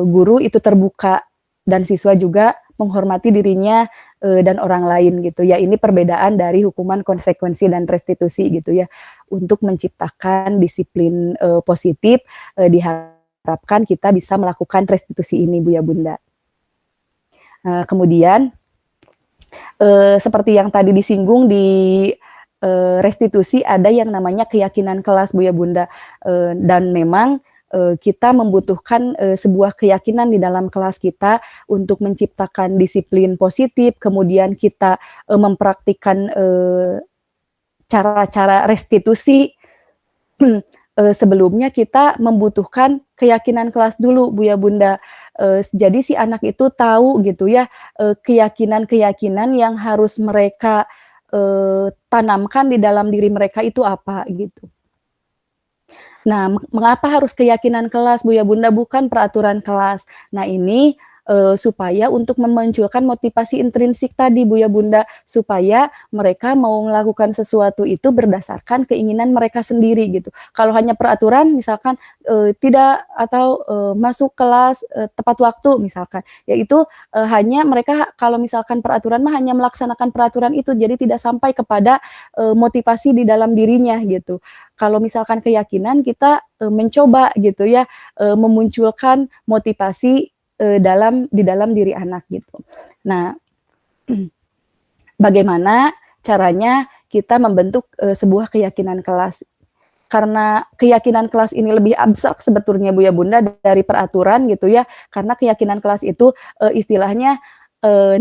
S1: guru itu terbuka dan siswa juga menghormati dirinya dan orang lain gitu ya. Ini perbedaan dari hukuman, konsekuensi, dan restitusi gitu ya. Untuk menciptakan disiplin positif, diharapkan kita bisa melakukan restitusi ini, Bu ya Bunda. Kemudian seperti yang tadi disinggung di restitusi, ada yang namanya keyakinan kelas, Bu ya Bunda, dan memang kita membutuhkan sebuah keyakinan di dalam kelas kita untuk menciptakan disiplin positif, kemudian kita mempraktikkan cara-cara restitusi. Sebelumnya kita membutuhkan keyakinan kelas dulu, Bu ya Bunda. Jadi si anak itu tahu gitu ya, keyakinan-keyakinan yang harus mereka tanamkan di dalam diri mereka itu apa gitu. Nah, mengapa harus keyakinan kelas, Bu ya Bunda, bukan peraturan kelas. Nah, ini supaya untuk memunculkan motivasi intrinsik tadi, Bu ya Bunda, supaya mereka mau melakukan sesuatu itu berdasarkan keinginan mereka sendiri gitu. Kalau hanya peraturan misalkan tidak atau masuk kelas tepat waktu misalkan, yaitu hanya mereka kalau misalkan peraturan mah hanya melaksanakan peraturan itu, jadi tidak sampai kepada motivasi di dalam dirinya gitu. Kalau misalkan keyakinan kita mencoba gitu ya, memunculkan motivasi di dalam diri anak gitu. Nah, bagaimana caranya kita membentuk sebuah keyakinan kelas? Karena keyakinan kelas ini lebih abstrak sebetulnya, Bu ya Bunda, dari peraturan gitu ya. Karena keyakinan kelas itu istilahnya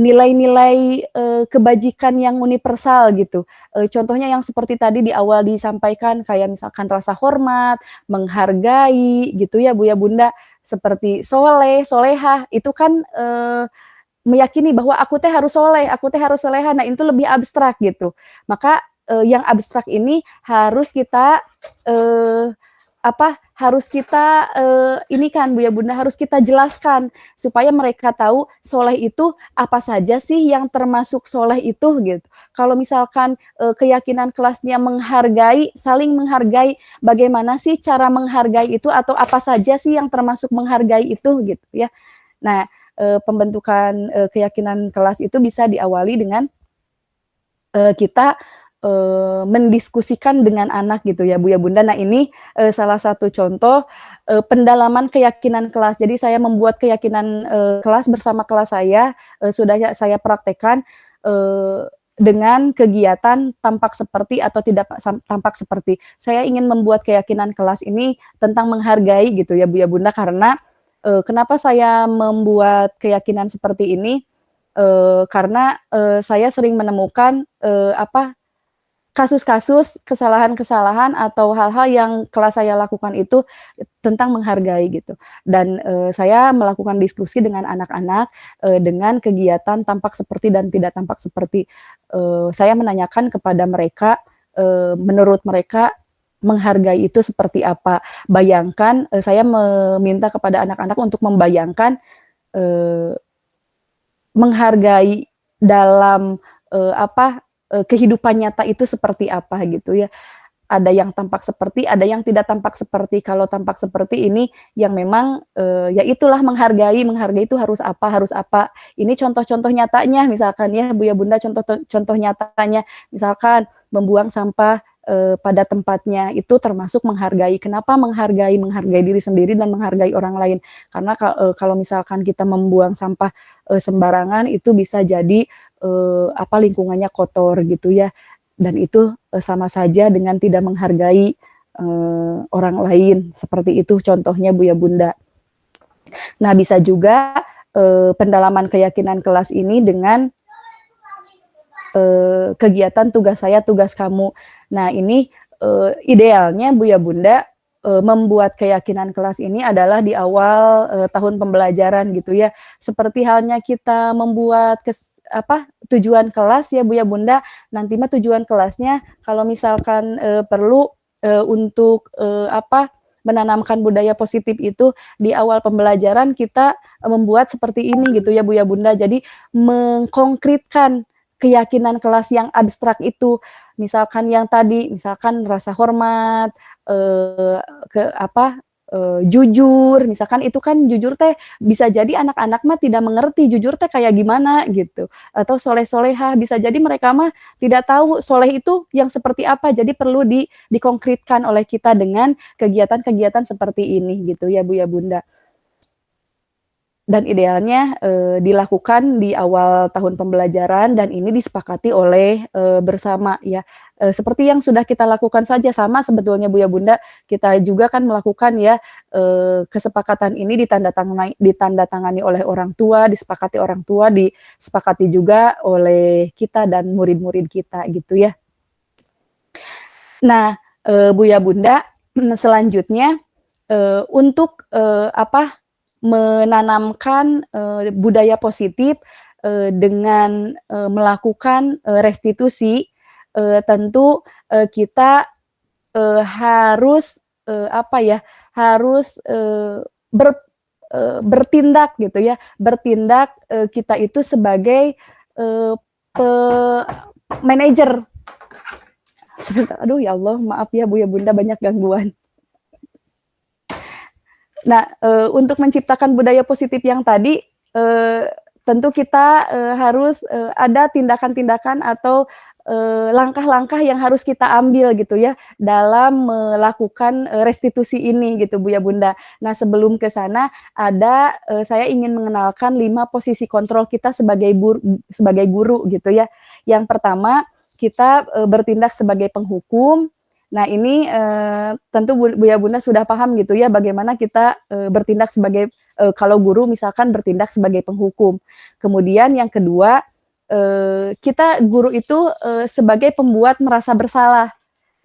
S1: nilai-nilai kebajikan yang universal gitu. Contohnya yang seperti tadi di awal disampaikan, kayak misalkan rasa hormat, menghargai gitu ya, Bu ya Bunda, seperti soleh, solehah, itu kan meyakini bahwa aku teh harus soleh, aku teh harus soleha. Nah, itu lebih abstrak gitu. Maka yang abstrak ini harus kita harus kita ini kan, Bu ya Bunda, harus kita jelaskan supaya mereka tahu soleh itu apa saja sih yang termasuk soleh itu gitu. Kalau misalkan keyakinan kelasnya menghargai, saling menghargai, bagaimana sih cara menghargai itu atau apa saja sih yang termasuk menghargai itu gitu ya. Nah, pembentukan keyakinan kelas itu bisa diawali dengan kita mendiskusikan dengan anak gitu ya, Bu ya Bunda. Nah, ini salah satu contoh pendalaman keyakinan kelas. Jadi saya membuat keyakinan kelas bersama kelas saya, sudah saya praktekkan dengan kegiatan tampak seperti atau tidak tampak seperti. Saya ingin membuat keyakinan kelas ini tentang menghargai gitu ya, Bu ya Bunda, karena kenapa saya membuat keyakinan seperti ini? Karena saya sering menemukan kasus-kasus kesalahan-kesalahan atau hal-hal yang kelas saya lakukan itu tentang menghargai gitu. Dan saya melakukan diskusi dengan anak-anak dengan kegiatan tampak seperti dan tidak tampak seperti. Saya menanyakan kepada mereka, menurut mereka menghargai itu seperti apa. Bayangkan, saya meminta kepada anak-anak untuk membayangkan menghargai dalam kehidupan nyata itu seperti apa gitu ya. Ada yang tampak seperti, ada yang tidak tampak seperti. Kalau tampak seperti ini yang memang ya itulah menghargai itu harus apa. Ini contoh-contoh nyatanya misalkan ya, Bu ya Bunda, contoh nyatanya misalkan membuang sampah pada tempatnya itu termasuk menghargai. Kenapa menghargai? Menghargai diri sendiri dan menghargai orang lain. Karena kalau misalkan kita membuang sampah sembarangan itu bisa jadi lingkungannya kotor gitu ya, dan itu sama saja dengan tidak menghargai orang lain, seperti itu contohnya, Bu ya Bunda. Nah, bisa juga pendalaman keyakinan kelas ini dengan kegiatan tugas saya, tugas kamu. Nah, ini idealnya, Bu ya Bunda, membuat keyakinan kelas ini adalah di awal tahun pembelajaran gitu ya. Seperti halnya kita membuat tujuan kelas ya, Bu ya Bunda. Nanti mah tujuan kelasnya kalau misalkan perlu untuk menanamkan budaya positif itu di awal pembelajaran kita membuat seperti ini gitu ya Bu ya Bunda. Jadi mengkonkretkan keyakinan kelas yang abstrak itu. Misalkan yang tadi, misalkan rasa hormat, ke apa, jujur, misalkan itu kan jujur teh bisa jadi anak-anak mah tidak mengerti jujur teh kayak gimana gitu, atau soleh-solehah, bisa jadi mereka mah tidak tahu soleh itu yang seperti apa, jadi perlu dikonkretkan oleh kita dengan kegiatan-kegiatan seperti ini gitu ya Bu ya Bunda. Dan idealnya, dilakukan di awal tahun pembelajaran dan ini disepakati oleh, bersama ya, seperti yang sudah kita lakukan saja sama sebetulnya Bu ya Bunda, kita juga kan melakukan ya, kesepakatan ini ditandatangani oleh orang tua, disepakati orang tua, disepakati juga oleh kita dan murid-murid kita gitu ya. Nah, Bu ya Bunda, selanjutnya, untuk, menanamkan, budaya positif, dengan, melakukan, restitusi, tentu, kita, harus, harus, bertindak gitu ya, bertindak, kita itu sebagai, eee, pe manajer. Sebentar, aduh ya Allah, maaf ya Bu ya Bunda banyak gangguan. Nah, untuk menciptakan budaya positif yang tadi, tentu kita, harus, ada tindakan-tindakan atau, langkah-langkah yang harus kita ambil gitu ya, dalam melakukan, restitusi ini gitu Bu ya Bunda. Nah sebelum ke sana ada, saya ingin mengenalkan 5 posisi kontrol kita sebagai guru gitu ya. Yang pertama, kita, bertindak sebagai penghukum. Nah ini, tentu Bu ya Bunda sudah paham gitu ya bagaimana kita, bertindak sebagai kalau guru misalkan bertindak sebagai penghukum. Kemudian yang kedua, kita guru itu, sebagai pembuat merasa bersalah.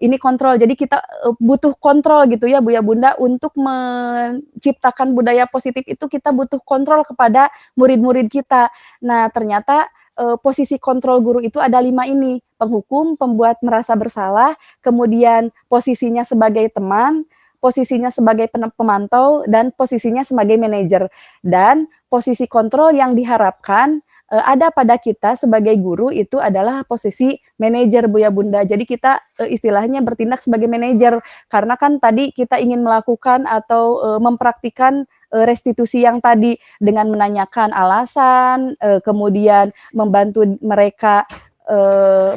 S1: Ini kontrol, jadi kita, butuh kontrol gitu ya Bu ya Bunda untuk menciptakan budaya positif itu kita butuh kontrol kepada murid-murid kita. Nah ternyata, posisi kontrol guru itu ada 5 ini, penghukum, pembuat merasa bersalah, kemudian posisinya sebagai teman, posisinya sebagai pemantau, dan posisinya sebagai manajer. Dan posisi kontrol yang diharapkan, ada pada kita sebagai guru itu adalah posisi manajer Bu ya Bunda. Jadi kita, istilahnya bertindak sebagai manajer, karena kan tadi kita ingin melakukan atau, mempraktikkan, restitusi yang tadi dengan menanyakan alasan, kemudian membantu mereka,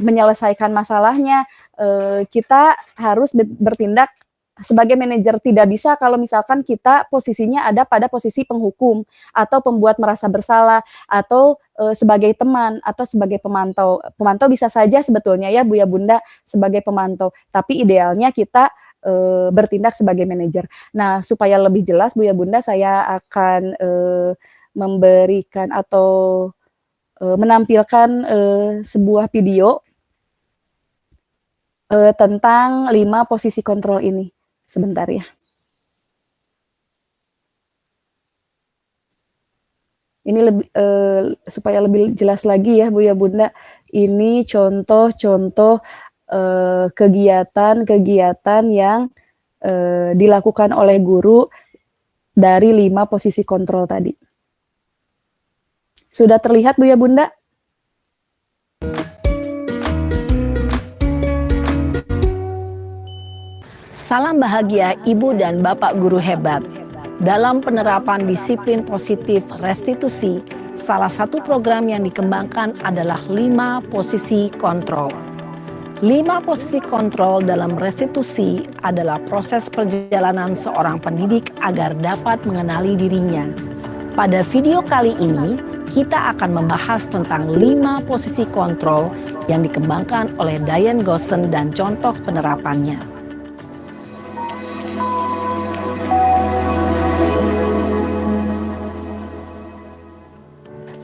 S1: menyelesaikan masalahnya, kita harus bertindak sebagai manajer. Tidak bisa kalau misalkan kita posisinya ada pada posisi penghukum, atau pembuat merasa bersalah, atau, sebagai teman, atau sebagai pemantau. Pemantau bisa saja sebetulnya ya Bu ya Bunda, sebagai pemantau, tapi idealnya kita, bertindak sebagai manajer. Nah supaya lebih jelas Bu ya Bunda, saya akan, memberikan atau, menampilkan, sebuah video tentang 5 posisi kontrol ini. Sebentar ya. Ini lebih, supaya lebih jelas lagi ya Bu ya Bunda, ini contoh-contoh, kegiatan-kegiatan yang, dilakukan oleh guru dari 5 posisi kontrol tadi. Sudah terlihat Bu ya Bunda?
S4: Salam bahagia Ibu dan Bapak guru hebat. Dalam penerapan disiplin positif restitusi, salah satu program yang dikembangkan adalah 5 posisi kontrol. 5 posisi kontrol dalam restitusi adalah proses perjalanan seorang pendidik agar dapat mengenali dirinya. Pada video kali ini, kita akan membahas tentang 5 posisi kontrol yang dikembangkan oleh Diane Goossen dan contoh penerapannya.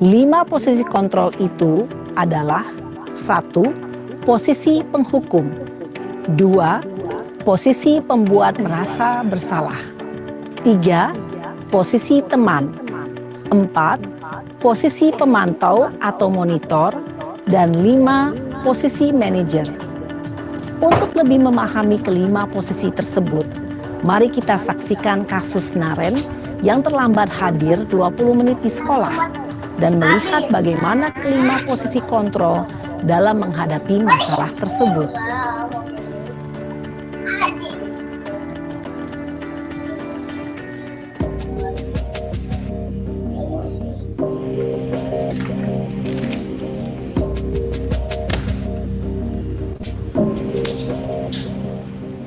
S4: 5 posisi kontrol itu adalah 1. Posisi penghukum. 2. Posisi pembuat merasa bersalah. 3. Posisi teman. 4. Posisi pemantau atau monitor. Dan 5. Posisi manajer. Untuk lebih memahami kelima posisi tersebut, Mari kita saksikan kasus Naren yang terlambat hadir 20 menit di sekolah dan melihat bagaimana kelima posisi kontrol dalam menghadapi masalah tersebut.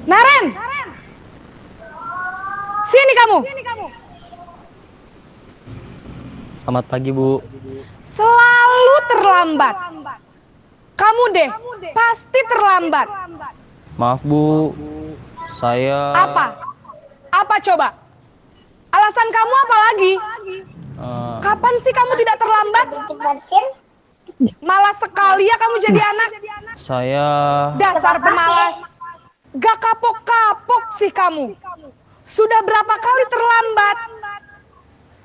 S1: Naren! Sini kamu!
S2: Selamat pagi, Bu.
S1: Selalu terlambat. Kamu deh, pasti terlambat.
S2: Maaf, Bu. Saya
S1: Apa? Apa coba? Alasan kamu apa lagi? Kapan sih kamu tidak terlambat? Malas sekali ya kamu jadi anak.
S2: saya
S1: Dasar pemalas. Gak kapok-kapok sih kamu. Sudah berapa kali terlambat?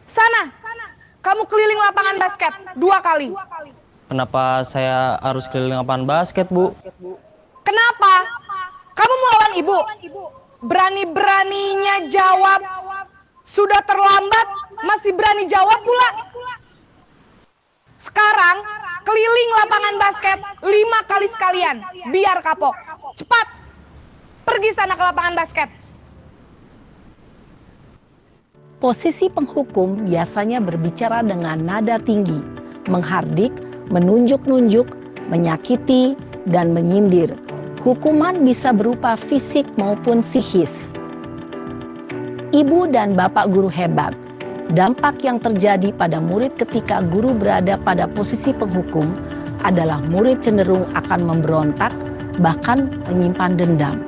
S1: Sana, kamu keliling lapangan basket 2 kali.
S2: Kenapa saya harus keliling lapangan basket, Bu?
S1: Kenapa? Kamu mau lawan ibu? Berani-beraninya jawab. Sudah terlambat, masih berani jawab pula. Sekarang, keliling lapangan basket 5 kali sekalian. Biar kapok. Cepat, pergi sana ke lapangan basket.
S4: Posisi penghukum biasanya berbicara dengan nada tinggi, menghardik, menunjuk-nunjuk, menyakiti, dan menyindir. Hukuman bisa berupa fisik maupun psikis. Ibu dan bapak guru hebat. Dampak yang terjadi pada murid ketika guru berada pada posisi penghukum adalah murid cenderung akan memberontak, bahkan menyimpan dendam.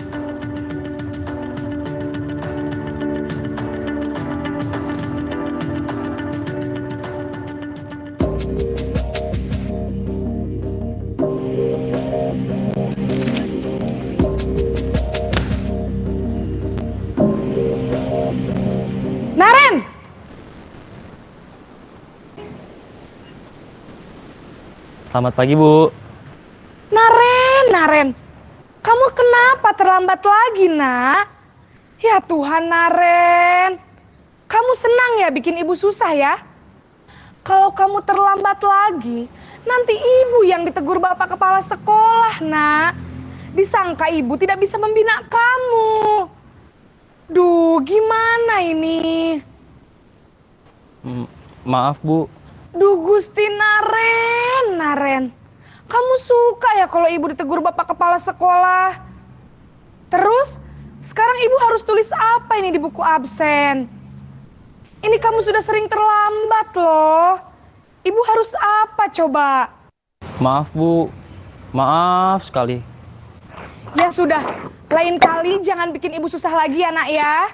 S1: Naren!
S2: Selamat pagi, Bu.
S1: Naren. Kamu kenapa terlambat lagi, nak? Ya Tuhan, Naren. Kamu senang ya bikin ibu susah ya? Kalau kamu terlambat lagi, nanti ibu yang ditegur bapak kepala sekolah, nak. Disangka ibu tidak bisa membina kamu. Duh, gimana ini?
S2: Maaf, Bu.
S1: Duh, Gusti Naren. Kamu suka ya kalau ibu ditegur bapak kepala sekolah? Terus, sekarang ibu harus tulis apa ini di buku absen? Ini kamu sudah sering terlambat loh. Ibu harus apa coba?
S2: Maaf, Bu. Maaf sekali.
S1: Ya sudah, lain kali jangan bikin ibu susah lagi ya, nak ya.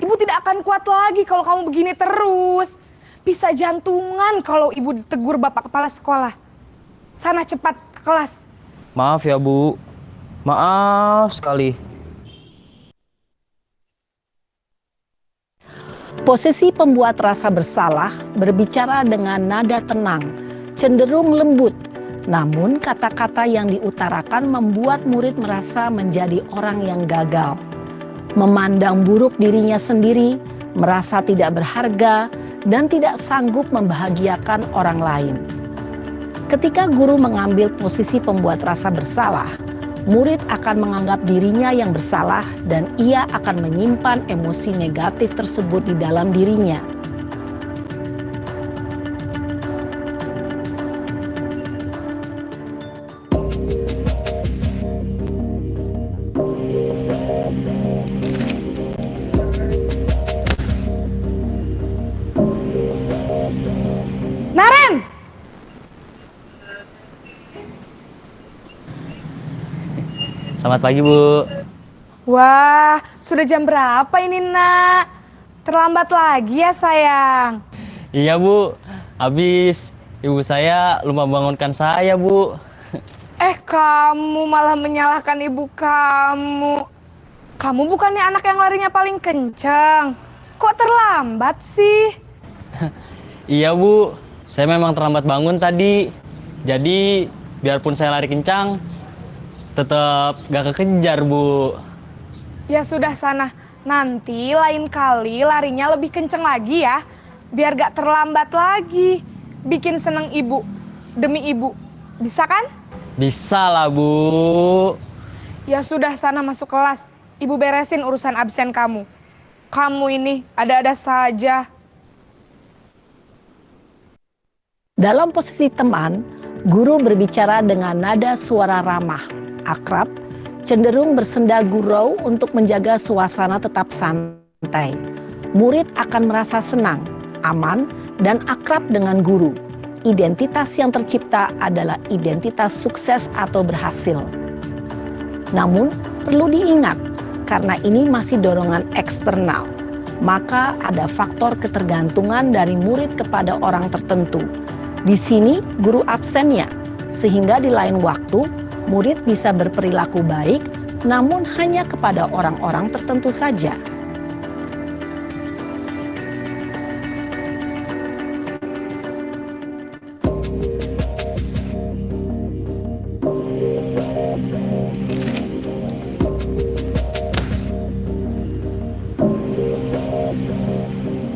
S1: Ibu tidak akan kuat lagi kalau kamu begini terus. Bisa jantungan kalau ibu ditegur bapak kepala sekolah. Sana cepat ke kelas.
S2: Maaf ya, Bu. Maaf sekali.
S4: Posisi pembuat rasa bersalah berbicara dengan nada tenang, cenderung lembut. Namun kata-kata yang diutarakan membuat murid merasa menjadi orang yang gagal. Memandang buruk dirinya sendiri, merasa tidak berharga, dan tidak sanggup membahagiakan orang lain. Ketika guru mengambil posisi pembuat rasa bersalah, murid akan menganggap dirinya yang bersalah dan ia akan menyimpan emosi negatif tersebut di dalam dirinya.
S1: Naren!
S2: Selamat pagi, Bu.
S1: Wah, sudah jam berapa ini, nak? Terlambat lagi ya, sayang.
S2: Iya, Bu. Habis ibu saya lupa bangunkan saya, Bu.
S1: Kamu malah menyalahkan ibu kamu. Kamu bukannya anak yang larinya paling kencang. Kok terlambat sih?
S2: Iya, Bu. Saya memang terlambat bangun tadi. Jadi, biarpun saya lari kencang, tetap gak kekejar, Bu.
S1: Ya sudah sana,
S5: Nanti lain kali larinya lebih kenceng lagi ya, biar gak terlambat lagi. Bikin seneng ibu, demi ibu. Bisa kan?
S2: Bisa lah, Bu.
S5: Ya sudah, sana masuk kelas. Ibu beresin urusan absen kamu. Kamu ini ada-ada saja.
S4: Dalam posisi teman, guru berbicara dengan nada suara ramah, akrab, cenderung bersenda gurau untuk menjaga suasana tetap santai. Murid akan merasa senang, aman, dan akrab dengan guru. Identitas yang tercipta adalah identitas sukses atau berhasil. Namun, perlu diingat, karena ini masih dorongan eksternal, maka ada faktor ketergantungan dari murid kepada orang tertentu. Di sini, guru absennya, sehingga di lain waktu, murid bisa berperilaku baik, namun hanya kepada orang-orang tertentu saja.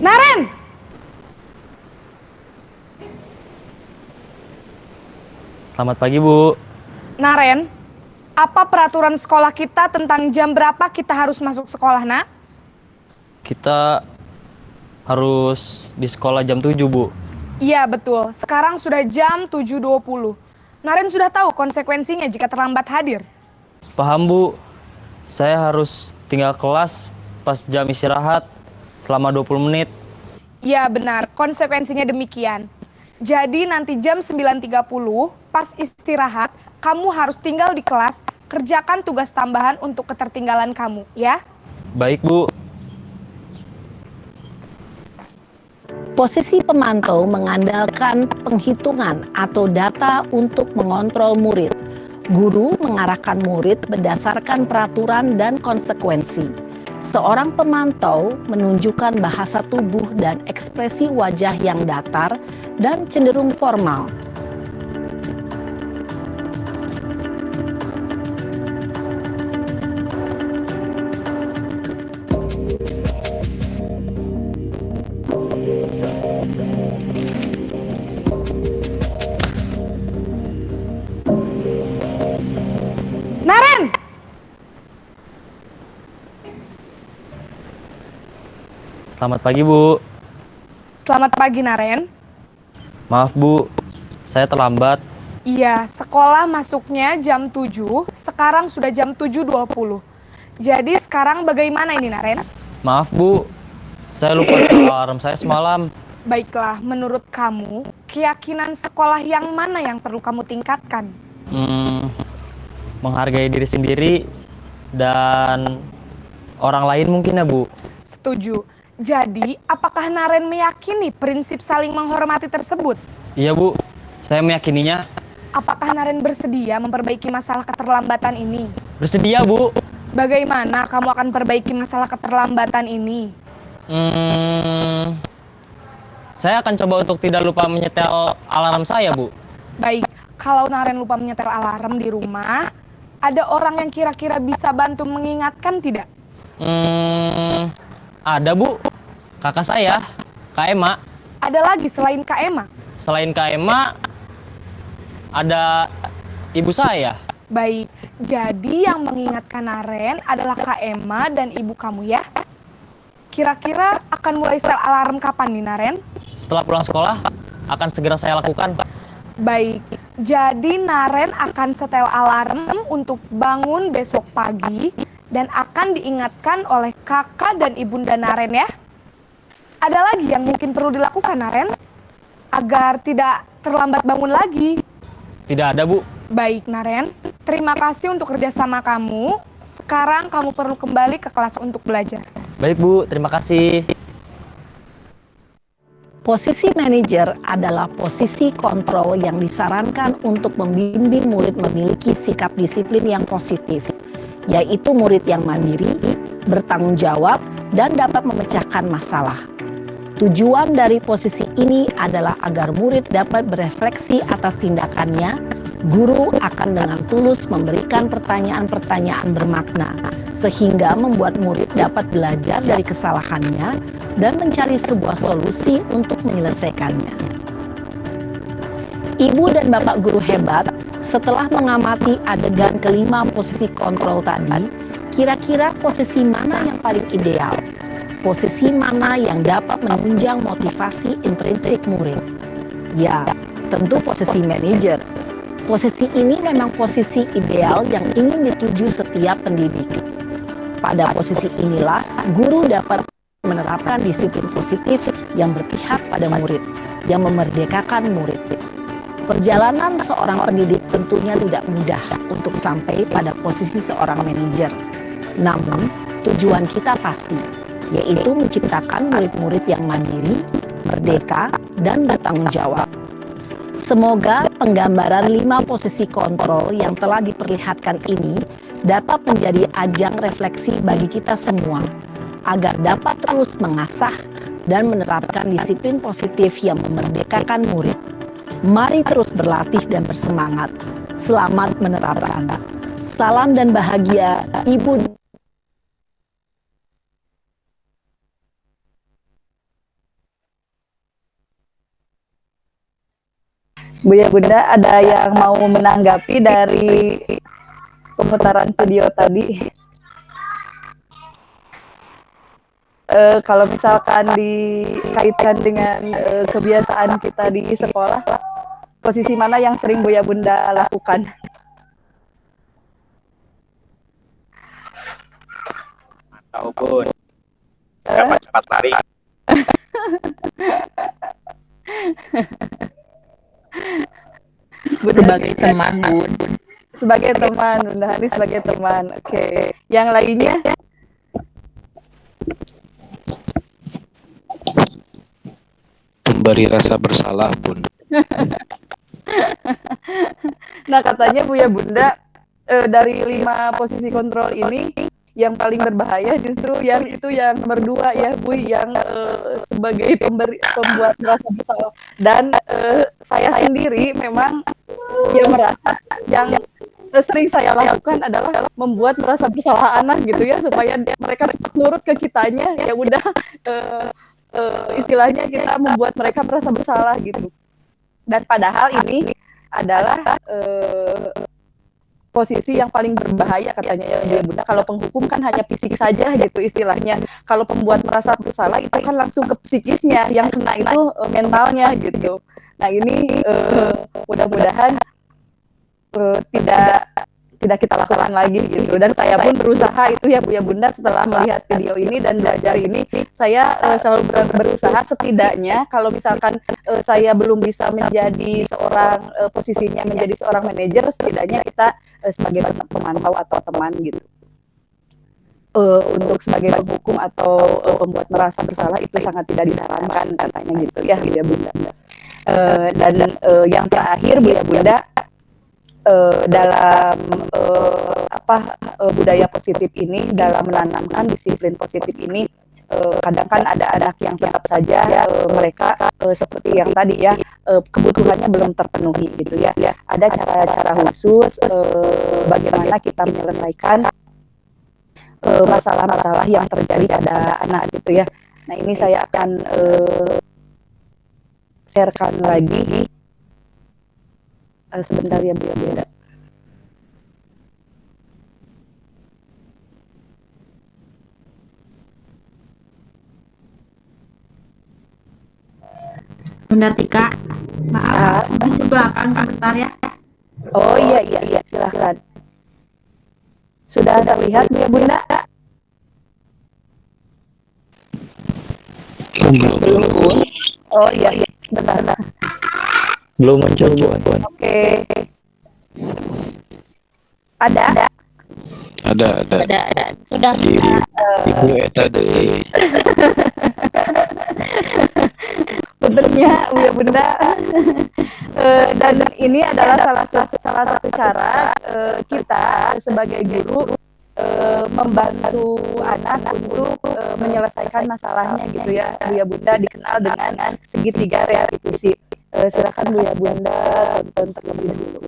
S5: Naren!
S2: Selamat pagi, Bu.
S5: Naren, apa peraturan sekolah kita tentang jam berapa kita harus masuk sekolah, nak?
S2: Kita harus di sekolah jam 7, Bu.
S5: Iya, betul. Sekarang sudah jam 7.20. Naren sudah tahu konsekuensinya jika terlambat hadir.
S2: Paham, Bu. Saya harus tinggal kelas pas jam istirahat selama 20 menit.
S5: Iya, benar. Konsekuensinya demikian. Jadi nanti jam 9.30 pas istirahat, kamu harus tinggal di kelas, kerjakan tugas tambahan untuk ketertinggalan kamu, ya?
S2: Baik, Bu.
S4: Posisi pemantau mengandalkan penghitungan atau data untuk mengontrol murid. Guru mengarahkan murid berdasarkan peraturan dan konsekuensi. Seorang pemantau menunjukkan bahasa tubuh dan ekspresi wajah yang datar dan cenderung formal.
S5: Naren!
S2: Selamat pagi, Bu.
S5: Selamat pagi, Naren.
S2: Maaf, Bu. Saya terlambat.
S5: Iya, sekolah masuknya jam 7, sekarang sudah jam 7.20. Jadi sekarang bagaimana ini, Naren?
S2: Maaf, Bu. Saya lupa setel alarm saya semalam.
S5: Baiklah, menurut kamu, keyakinan sekolah yang mana yang perlu kamu tingkatkan?
S2: Menghargai diri sendiri dan orang lain mungkin ya, Bu.
S5: Setuju. Jadi, apakah Naren meyakini prinsip saling menghormati tersebut?
S2: Iya, Bu. Saya meyakininya.
S5: Apakah Naren bersedia memperbaiki masalah keterlambatan ini?
S2: Bersedia, Bu.
S5: Bagaimana kamu akan perbaiki masalah keterlambatan ini?
S2: Saya akan coba untuk tidak lupa menyetel alarm saya, Bu.
S5: Baik, kalau Naren lupa menyetel alarm di rumah, ada orang yang kira-kira bisa bantu mengingatkan tidak?
S2: Ada, Bu. Kakak saya, Kak Ema.
S5: Ada lagi selain Kak Ema?
S2: Selain Kak Ema, ada ibu saya.
S5: Baik, jadi yang mengingatkan Naren adalah Kak Ema dan ibu kamu ya? Kira-kira akan mulai setel alarm kapan nih, Naren?
S2: Setelah pulang sekolah, akan segera saya lakukan.
S5: Baik, jadi Naren akan setel alarm untuk bangun besok pagi dan akan diingatkan oleh kakak dan ibunda Naren ya. Ada lagi yang mungkin perlu dilakukan, Naren, agar tidak terlambat bangun lagi?
S2: Tidak ada, Bu.
S5: Baik, Naren. Terima kasih untuk kerjasama kamu. Sekarang kamu perlu kembali ke kelas untuk belajar.
S2: Baik, Bu. Terima kasih.
S4: Posisi manajer adalah posisi kontrol yang disarankan untuk membimbing murid memiliki sikap disiplin yang positif, yaitu murid yang mandiri, bertanggung jawab, dan dapat memecahkan masalah. Tujuan dari posisi ini adalah agar murid dapat berefleksi atas tindakannya. Guru akan dengan tulus memberikan pertanyaan-pertanyaan bermakna, sehingga membuat murid dapat belajar dari kesalahannya dan mencari sebuah solusi untuk menyelesaikannya. Ibu dan Bapak guru hebat, setelah mengamati adegan kelima posisi kontrol tadi, kira-kira posisi mana yang paling ideal? Posisi mana yang dapat menunjang motivasi intrinsik murid? Ya, tentu posisi manajer. Posisi ini memang posisi ideal yang ingin dituju setiap pendidik. Pada posisi inilah, guru dapat menerapkan disiplin positif yang berpihak pada murid, yang memerdekakan murid. Perjalanan seorang pendidik tentunya tidak mudah untuk sampai pada posisi seorang manajer. Namun, tujuan kita pasti, yaitu menciptakan murid-murid yang mandiri, merdeka, dan bertanggung jawab. Semoga penggambaran 5 posisi kontrol yang telah diperlihatkan ini dapat menjadi ajang refleksi bagi kita semua, agar dapat terus mengasah dan menerapkan disiplin positif yang memerdekakan murid. Mari terus berlatih dan bersemangat. Selamat menerapkan. Salam dan bahagia, Ibu.
S1: Buya Bunda, ada yang mau menanggapi dari pemutaran video tadi? Kalau misalkan dikaitkan dengan kebiasaan kita di sekolah, posisi mana yang sering Buya Bunda lakukan?
S6: Tahu Bun, cepat-cepat lari.
S3: Sebagai teman, Bun.
S1: Sebagai teman, Bunda Hani sebagai teman. Oke. Yang lainnya?
S6: Memberi rasa bersalah, Bun.
S1: Nah, katanya Buya Bunda, dari 5 posisi kontrol ini, yang paling berbahaya justru yang nomor 2 ya Bu, yang sebagai pembuat merasa bersalah. Dan saya sendiri memang ya merasa yang sering saya lakukan adalah membuat merasa bersalah anak gitu ya, supaya mereka nurut ke kitanya. Ya udah, istilahnya kita membuat mereka merasa bersalah gitu. Dan padahal ini adalah posisi yang paling berbahaya katanya ya Bunda. Kalau penghukum kan hanya fisik saja gitu istilahnya. Kalau pembuat merasa bersalah itu kan langsung ke psikisnya, yang kena itu mentalnya gitu. Nah ini mudah-mudahan tidak kita lakukan lagi gitu. Dan saya pun berusaha itu ya Bu ya Bunda, setelah melihat video ini dan belajar ini, saya selalu berusaha setidaknya kalau misalkan saya belum bisa menjadi seorang posisinya menjadi seorang manajer, setidaknya kita sebagai pemantau atau teman gitu. Untuk sebagai penghukum atau pembuat merasa bersalah itu sangat tidak disarankan katanya gitu ya Bu ya Bunda. Dan yang terakhir Bu ya Bunda, dalam budaya positif ini, dalam menanamkan disiplin positif ini, kadang kan ada anak yang tetap saja mereka seperti yang tadi ya, kebutuhannya belum terpenuhi gitu ya. Ada cara-cara khusus bagaimana kita menyelesaikan masalah-masalah yang terjadi pada anak gitu ya. Nah ini saya akan sharekan lagi. Sebentar ya Bu ya Bunda.
S3: Bunda Tika, maaf, ke belakang sebentar ya.
S1: Oh iya silahkan. Sudah terlihat Bu ya Bunda?
S6: Belum.
S1: Oh iya sebentar.
S2: Belum muncul, Bun.
S1: Oke. Ada.
S3: Ada. Sudah.
S6: Ibu eta deui.
S1: Benarnya Bu ya Bunda. Dan ini adalah salah satu cara kita sebagai guru membantu anak untuk menyelesaikan masalahnya gitu ya Bu ya Bunda, dikenal dengan segitiga restitusi. Silakan Bu ya Bunda, tonton terlebih dahulu.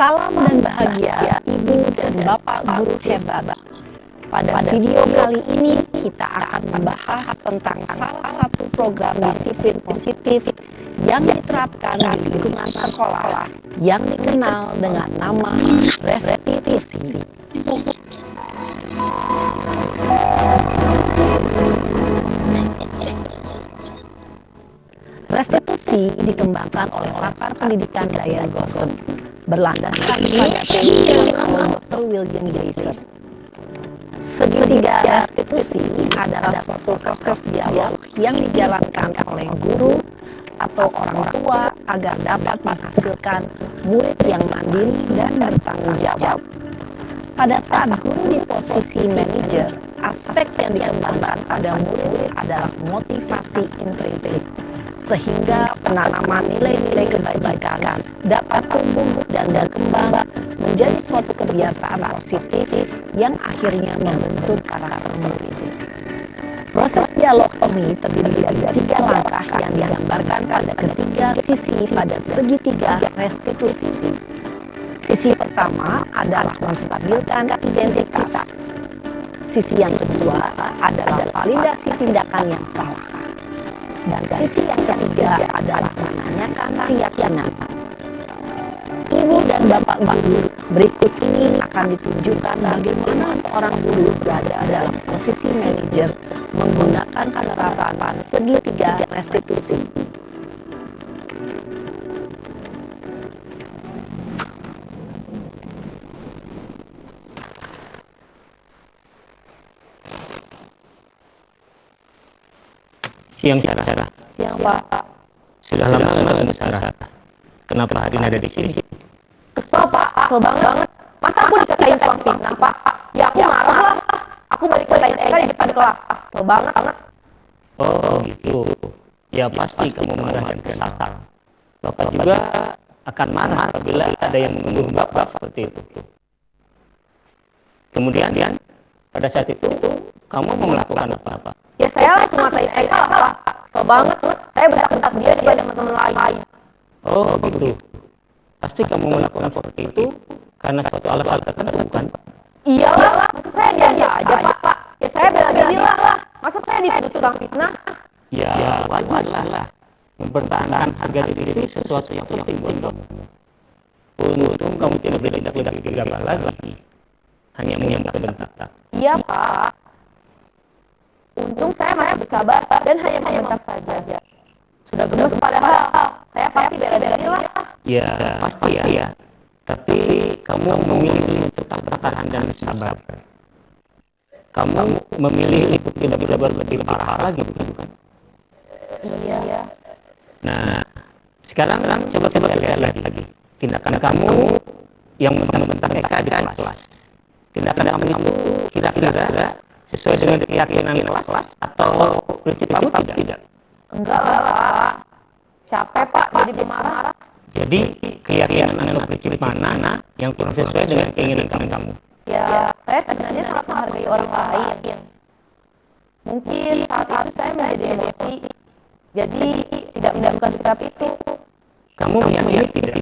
S4: Salam dan bahagia Ibu dan Bapak guru hebat. Pada video kali ini kita akan membahas tentang salah satu program disiplin positif yang diterapkan di lingkungan sekolah yang dikenal dengan nama restitusi. Restitusi dikembangkan oleh pakar pendidikan Diane Gosset berlandaskan pada teori Dr. William Gacy. Segitiga restitusi adalah suatu proses dialog yang dijalankan oleh guru atau orang tua agar dapat menghasilkan murid yang mandiri dan bertanggung jawab. Pada saat guru di posisi manajer, aspek yang dikembangkan pada murid adalah motivasi intrinsik, sehingga penanaman nilai-nilai kebajikan dapat tumbuh dan berkembang menjadi suatu kebiasaan positif yang akhirnya membentuk karakter murid. Proses dialog ini terdiri dari 3 langkah yang digambarkan pada ketiga sisi pada segitiga restitusi. Sisi pertama adalah menstabilkan identitas. Sisi yang kedua adalah validasi tindakan yang salah. Dan sisi yang ketiga adalah menanyakan keyakinan. Ibu dan Bapak guru, berikut ini akan ditunjukkan bagaimana seorang guru berada dalam posisi manajer menggunakan penerapan segitiga restitusi.
S7: Siang Sarah.
S5: Siang Pak.
S7: Sudah lama nggak Sarah. Kenapa hari ini ada di sini?
S5: Kesel Pak, kesel banget. Masa aku dikatain tukang fitnah Pak? Ya aku marah lah. Aku balik katain Eka di depan kelas. Kesel banget.
S7: Oh gitu. Ya pasti kamu marah dan kesal. Bapak juga akan marah apabila ada yang menuduh Bapak seperti itu. Kemudian pada saat itu kamu mau melakukan apa?
S5: Ya saya langsung ngatain Eka lah Pak. Kesel banget. Saya bentak-bentak dia di teman-teman lain.
S7: Oh gitu. Pasti kamu melakukan seperti itu karena suatu alasan tertentu, bukan?
S5: Iyalah, masa saya dia aja Pak. Ya saya bela-belain lah. Masa saya dituduh tukang fitnah?
S7: Ya wajar lah. Mempertahankan harga diri itu sesuatu yang penting buat kamu. Untung kamu tidak bertindak gegabah lagi. Hanya membentak-bentak.
S5: Iya Pak. Untung saya masih bersabar dan hanya membentak saja. Sudah gemes padahal saya pasti bela-belain lah.
S7: Ya pasti ya. Tapi kamu memilih untuk bertahan dan sabar. Kamu memilih untuk tidak berbuat lebih parah lagi, bukan?
S5: Iya.
S7: Nah, sekarang coba lihat lagi tindakan kamu yang mentang-mentang mereka di kelas. Tindakan kamu itu kira-kira sesuai dengan keyakinan kelas atau prinsip kamu tidak?
S5: Enggak lah Pak. Capek Pak jadi pemarah.
S7: Jadi keyakinan atau prinsip mana yang kurang sesuai dengan keinginan kamu?
S5: Ya, saya sebenarnya sangat menghargai orang lain. Mungkin saat itu saya menjadi emosi. Jadi tidak melakukan sikap itu.
S7: Kamu meyakini tidak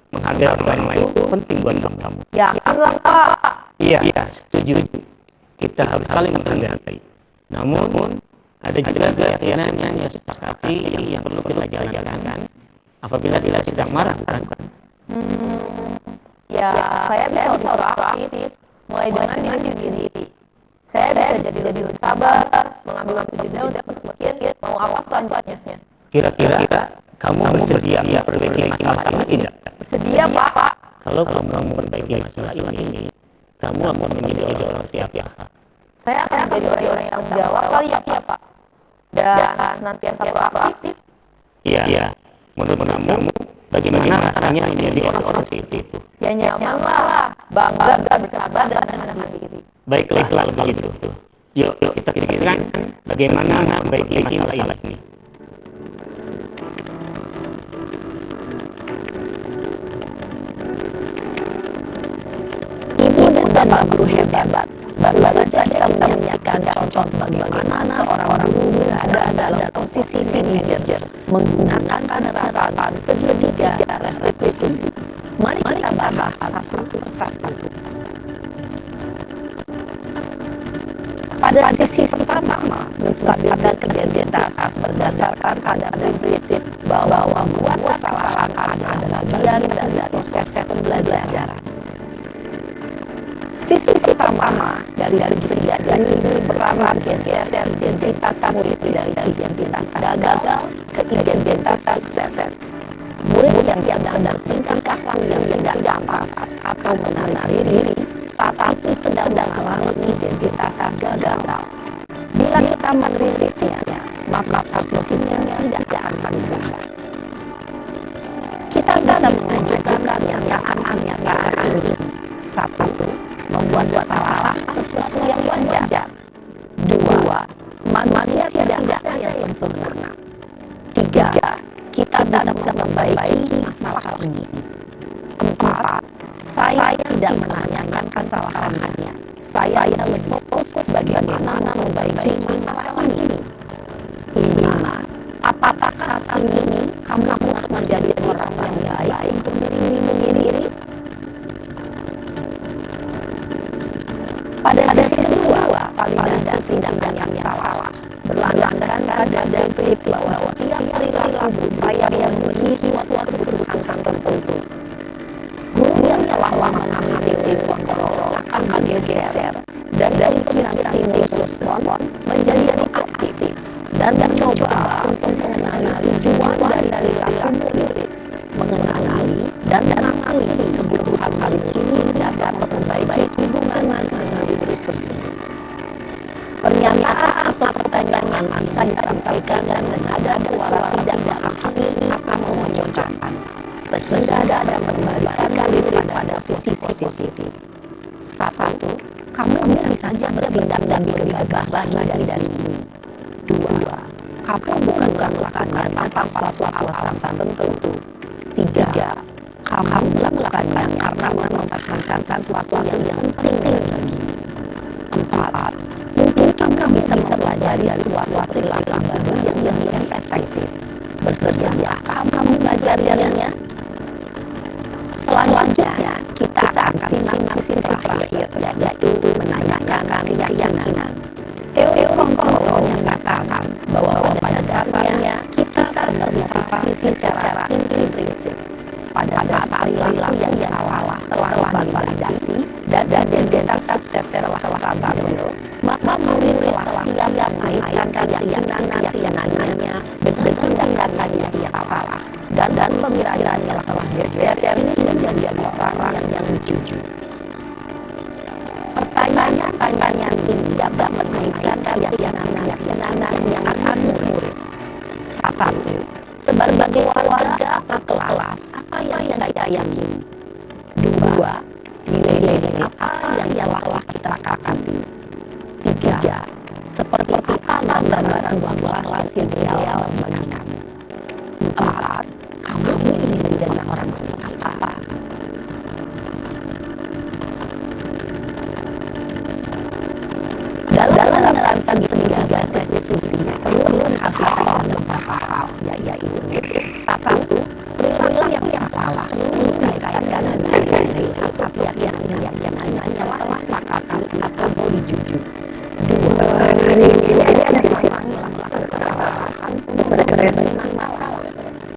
S7: menghargai orang lain itu penting buat kamu?
S5: Yakin lah Pak.
S7: Iya, setuju. Kita harus saling menghargai. Namun ada juga keyakinan yang sepakati yang perlu kita jalankan apabila kita sedang marah, bukan?
S5: Ya, saya bisa proaktif. Mulai dengan diri sendiri. Saya bisa jadi lebih sabar, mengambil waktu jeda untuk berpikir mau apa selanjutnya.
S7: Kira-kira kamu bersedia memperbaiki masalah ini tidak?
S5: Bersedia Pak.
S7: Kalau kamu memperbaiki masalah ini, kamu akan menjadi orang seperti apa?
S5: Saya akan menjadi orang yang menjawab kali ya Pak. Dan senantiasa proaktif.
S7: Iya. Menurut kamu, bagaimana rasanya menjadi orang seperti itu?
S5: Ya nyaman lah, bangga bisa bersabar dan menahan diri.
S7: Baiklah kalau begitu. Yuk kita pikirkan bagaimana memperbaiki masalah ini.
S4: Ibu dan Bapak guru hebat, baru saja kita menyaksikan contoh bagaimana seorang guru berada dalam posisi manajer menggunakan penerapan segitiga restitusi. Mari kita bahas satu persatu. Pada sisi pertama, menstabilkan identitas berdasarkan pada prinsip bahwa membuat kesalahan adalah bagian dari proses pembelajaran. Sisi pertama dari segi ini berperan geser identitas murid dari identitas gagal ke identitas sukses. Murid yang sedang tingkah laku yang tidak gampang atau menarik diri saat itu sedang mengalami identitas gagal. Bila kita mengkritiknya, maka posisinya tidak akan berubah. Kita bisa mengajukan pernyataan ini. Satu, membuat kesalahan sesuatu yang wajar. Dua, manusia tidak ada yang sempurna. Tiga, kita tidak bisa memperbaiki masalah ini. Empat, saya tidak menanyakan kesalahannya. Saya lebih fokus bagaimana memperbaiki masalah ini. Lima, apakah saat ini kamu telah menjadi orang yang baik untuk dirimu sendiri? Pada sesi kedua, validasi dan yang salah berlandaskan pada prinsip bahwa setiap perilaku berupaya memenuhi suatu kebutuhan tertentu. Guru yang telah mengambil titik kontrol akan bergeser dan dari pikiran respon menjadi aktif dan mencoba untuk mengenali tujuan dari perilaku murid, mengenali dan menangani kebutuhan murid ini dapat memperbaiki hubungan dengan diri sendiri. Pernyataan atau pertanyaan yang bisa disampaikan dan ada suara tidak menghakimi akan memojokkan sehingga ada membalikan diri pada sisi positif. Satu, kamu bisa saja bertindak dan berubah lagi dari ini. Dua, kamu bukan melakukannya tanpa suatu alasan tertentu. Tiga, kamu melakukannya karena mempertahankan sesuatu yang penting bagi. Empat, mungkin kamu bisa mempelajari suatu perilaku baru yang lebih efektif. Bersediakah kamu belajarnya? Selanjutnya, kita akan simak sisi terakhir, yaitu menanyakan keyakinan. Teori Roncourt yang mengatakan bahwa pada dasarnya kita termotivasi secara intrinsik. Pada saat perilaku yang salah telah validasi dan identitas sukses telah terbentuk, maka murid telah siap mengaitkan keyakinannya dengan tindakannya yang salah dan pemikirannya telah geser menjadi orang yang jujur. Pertanyaan ini dapat mengaitkan keyakinan yang akan murid. Satu, sebagai warga atau kelas, apa yang saya yakini? Dua, nilai-nilai apa yang telah kita sepakati? Tiga, seperti apa gambaran sebuah kelas ideal bagi kamu? Empat, kamu ingin menjadi orang seperti apa? Dalam rangka tiga diskusinya perlu hal-hal yang bertahap, yaitu satu, perilaku yang salah dikaitkan dengan nilai atau keyakinan yang telah disepakati atau boleh jujur. Dua, sisi melakukan kesalahan untuk menyelesaikan masalah.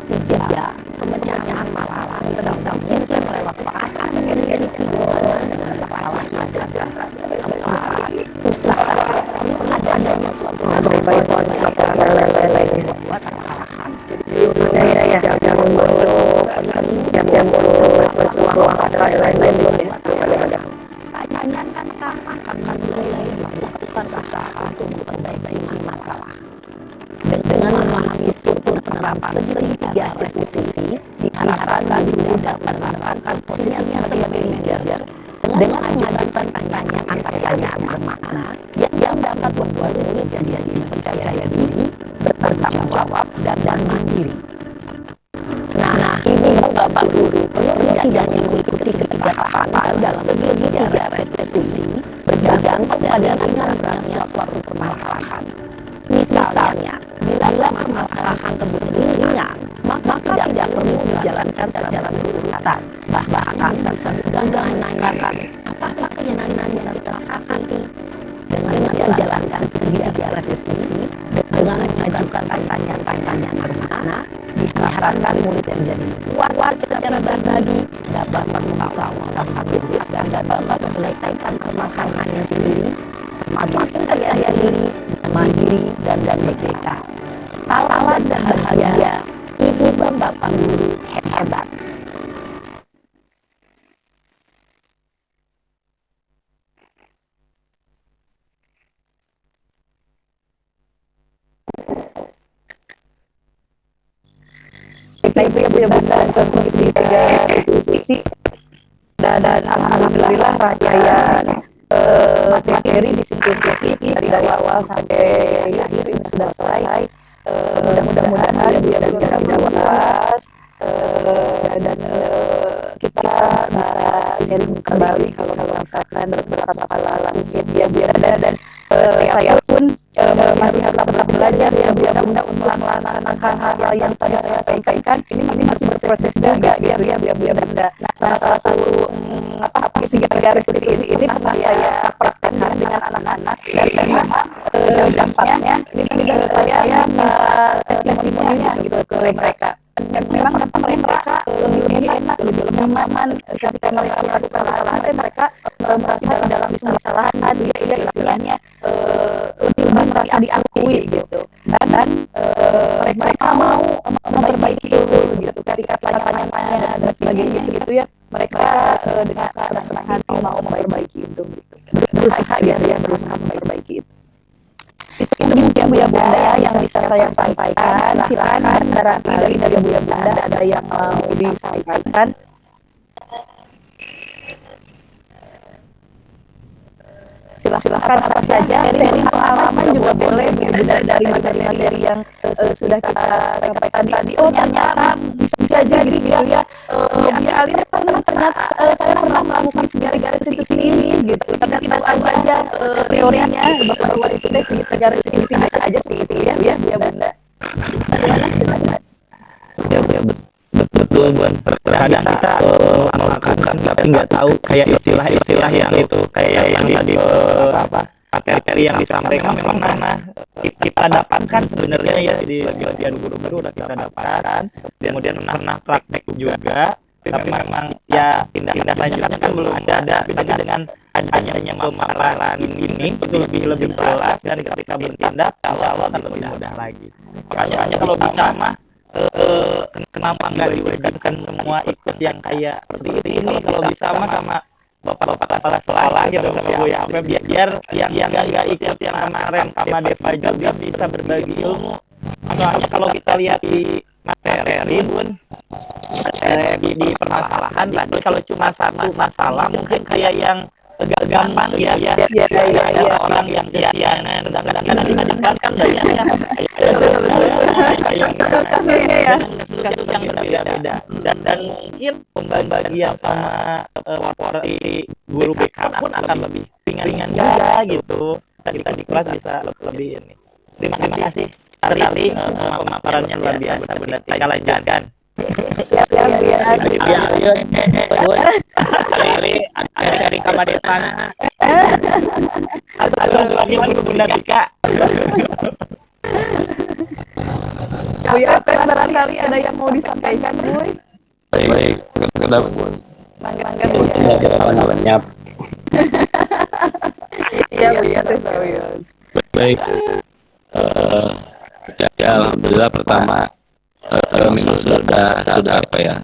S4: Tiga, pemecahan masalah sedang mungkin relevan akan menjadi hubungan dengan masalah yang ada. Empat, usaha adanya suatu membuat kesalahan. Akan mulai melakukan usaha untuk memperbaiki masalah. Dengan memahami struktur penerapan segitiga restitusi, diharapkan guru dapat menerapkan posisinya sebagai manajer dengan mengajukan pertanyaan bermakna yang dapat membuat murid jadi percaya diri, bertanggung jawab dan mandiri. Nah, ini Bapak Guru perlu tidaknya mengikuti ketiga tahapan dalam segitiga restitusi bergantung pada ringannya suatu permasalahan. Misalnya, bila permasalahan tersebut ringan, maka tidak perlu dijalankan secara berurutan. bahkan bisa sudah menanyakan apakah keyakinan yang kita sepakati dengan menjalankan segitiga restitusi dengan mengajukan pertanyaan-pertanyaan bermakna. Diharapkan murid yang menjadi kuat secara berbagi dapat membawa salah satu dan dapat menyelesaikan permasalahannya sendiri, semakin percaya diri, mandiri dan merdeka. Salam dan bahagia ibu dan bapak guru hebat.
S1: Kita ibu ya bunda contoh di 3 restitusi dan alhamdulillah rangkaian materi di restitusi dari awal sampai akhir ini sudah selesai. Mudah-mudahan dia tidak puas dan kita bisa sharing kembali kalau misalkan beberapa kasus dia dan saya pun masih harus belajar ya bunda untuk melaksanakan hal yang tadi saya sampaikan. Ini masih berproses juga ya bunda. Nah, salah satu tiga restitusi ini pernah saya praktekkan dengan anak-anak dan memang dampaknya ini saya testimoninya gitu ke mereka. Dan memang mereka lebih enak, lebih nyaman ketika mereka melakukan kesalahan dan mereka merasa dalam kesalahan dia istilahnya lebih merasa diakui gitu dan mereka mau memperbaiki itu gitu ketika tanya-tanya dan sebagainya gitu ya mereka dengan senang hati mau memperbaiki itu gitu berusaha berusaha memperbaiki itu mungkin Bu ya Bunda ya yang bisa saya sampaikan. Silakan barangkali dari Bu ya Bunda ada yang mau disampaikan. Silahkan apa saja sharing pengalaman juga boleh dari materi yang sudah kita sampaikan tadi. Oh ternyata bisa jadi gitu ya. Ya Alin ternyata saya pernah melakukan segala restitusi ini gitu. Tidak tahu aja teorinya bahwa itu deh segala restitusi bisa aja seperti itu ya Bunda.
S6: Ya, betul Bun. Terkadang kita melakukan tapi nggak tahu kayak istilah-istilah yang itu kayak yang tadi materi yang disampaikan memang pernah kita dapatkan sebenarnya ya di bagian guru-guru udah kita dapatkan kemudian pernah praktek juga tapi memang ya tindak lanjutnya kan belum ada dengan adanya pemaparan ini itu lebih jelas dan ketika bertindak insya Allah akan lebih mudah lagi makanya kalau bisa mah kenapa nggak diwujudkan semua ikut yang kayak seperti ini kalau bisa mah sama bapak-bapak kepala sekolah gitu sama Bu Yape biar yang nggak ikut yang kemarin sama Deva juga bisa berbagi ilmu soalnya kalau kita lihat di materi Bun di permasalahan tadi kalau cuma satu masalah mungkin kayak yang agak gampang ya ada orang yang kesianan kadang-kadang kan banyak ya kasus yang berbeda-beda dan mungkin pembagian sama seperti guru BK pun akan lebih ringan juga gitu kita di kelas bisa lebih ini terima kasih sekali pemaparannya luar biasa Bunda kita lanjutkan dari kamar depan lagi Bunda Tika
S1: Bu Yape barangkali ada yang mau disampaikan Bu?
S6: baik sudah Bun
S1: Mangga Bu
S6: banyak
S1: iya Bu Yape
S6: baik ya alhamdulillah pertama memang sudah apa ya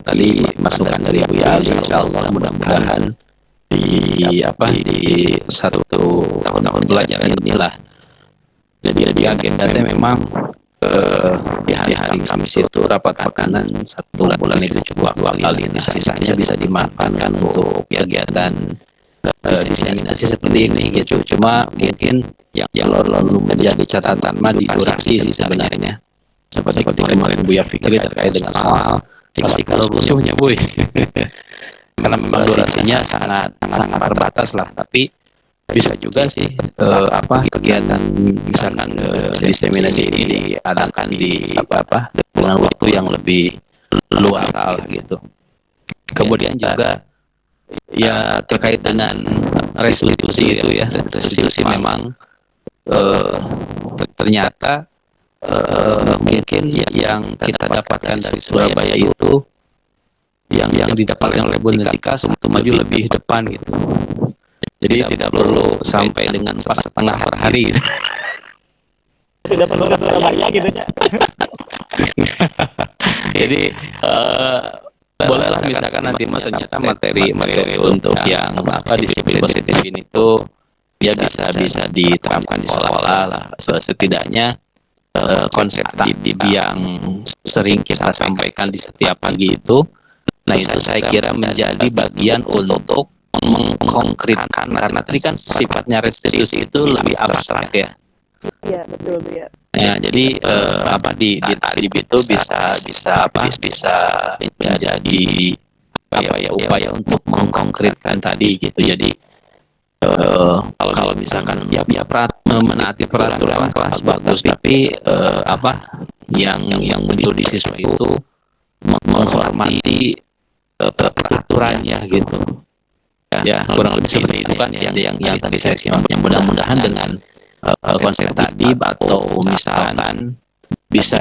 S6: tadi masukan dari Bu Yali insyaallah mudah-mudahan di satu tahun pelajaran inilah jadi agendanya memang di hari Kamis itu rapat kanan 1 bulan itu cuma 2 kali sisanya bisa dimanfaatkan untuk kegiatan diseminasi seperti ini gitu cuma mungkin yang lalu menjadi catatan mah di durasi sih sebenarnya seperti kemarin Bu Ya Fikri terkait dengan soal kalau rusuhnya Bu karena memang durasinya sangat terbatas lah tapi bisa juga sih kegiatan misalkan diseminasi ini diadakan di dengan waktu yang lebih luas gitu
S8: Kemudian juga ya terkait dengan restitusi itu ya, restitusi memang ternyata mungkin yang kita dapatkan dari Surabaya itu yang didapatkan oleh Bu Netika itu maju lebih depan gitu. Jadi tidak perlu sampai dengan 4,5 per hari. Gitu.
S6: Tidak perlu ke Surabaya gitu ya.
S8: Jadi bolehlah misalkan nanti ternyata materi untuk yang disiplin positif ini tuh ya bisa diterapkan di sekolah lah. Setidaknya konsep tadi yang sering kita sampaikan di setiap pagi itu, nah itu saya kira menjadi bagian untuk mengkonkretkan, karena tadi kan sifatnya restitusi itu lebih abstrak ya.
S1: Iya, betul Bu ya.
S8: Ya, jadi di tadib itu bisa menjadi upaya untuk mengkonkretkan tadi gitu. Jadi kalau misalkan menaati peraturan kelas bagus, tapi yang muncul di siswa itu menghormati peraturannya gitu. Ya, kurang lebih seperti itu kan yang tadi saya simak. Yang mudah-mudahan dengan konsep tadi atau misalkan bisa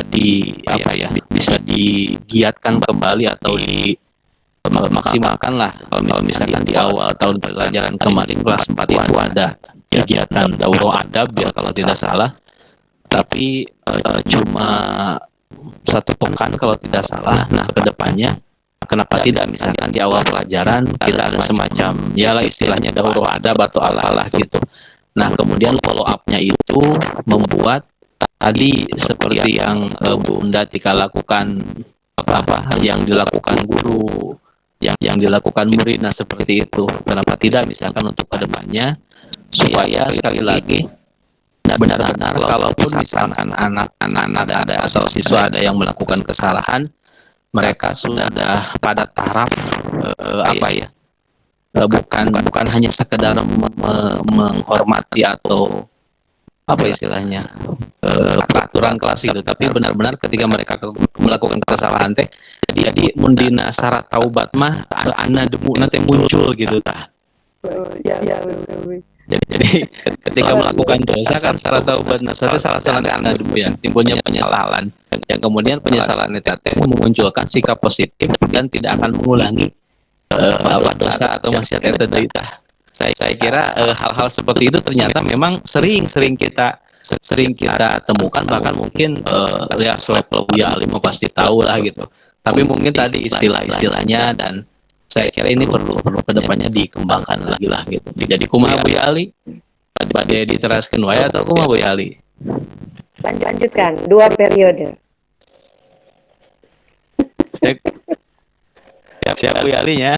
S8: digiatkan kembali atau maksimalkan lah. Kalau misalkan di awal tahun pelajaran kemarin kelas 4 itu ada kegiatan daurah adab ya kalau tidak salah, tapi cuma 1 pekan kalau tidak salah. Nah kedepannya kenapa tidak misalkan di awal pelajaran kita ada semacam ya lah istilahnya daurah adab atau ala-ala gitu. Nah kemudian follow up-nya itu membuat tadi seperti yang Bunda Tika lakukan, yang dilakukan guru, yang dilakukan murid. Nah seperti itu, kenapa tidak misalkan untuk kedepannya, supaya sekali lagi benar-benar kalaupun misalkan anak-anak ada atau siswa ada yang melakukan kesalahan, mereka sudah pada taraf bukan hanya sekedar menghormati atau istilahnya peraturan kelas itu, tapi benar-benar ketika mereka melakukan kesalahan teh jadi mundina syarat taubat mah ana demu nanti muncul gitu tah. Jadi ketika melakukan dosa kan syarat taubat nasate salah ana demu yang timbulnya penyesalan, yang kemudian penyesalan itu memunculkan sikap positif dan tidak akan mengulangi dosa atau maksiat itu. Saya kira hal-hal seperti itu ternyata memang sering kita temukan, bahkan mungkin ya selevel Buya Ali pasti tahu lah gitu. Tapi mungkin tadi istilah-istilahnya, dan saya kira ini perlu kedepannya dikembangkan lagi lah gitu. Jadi kumaha Buya Ali? Badai diteraskeun wae atau kumaha Buya Ali?
S3: Lanjutkan 2 periode.
S8: Siap Buya Ali-nya.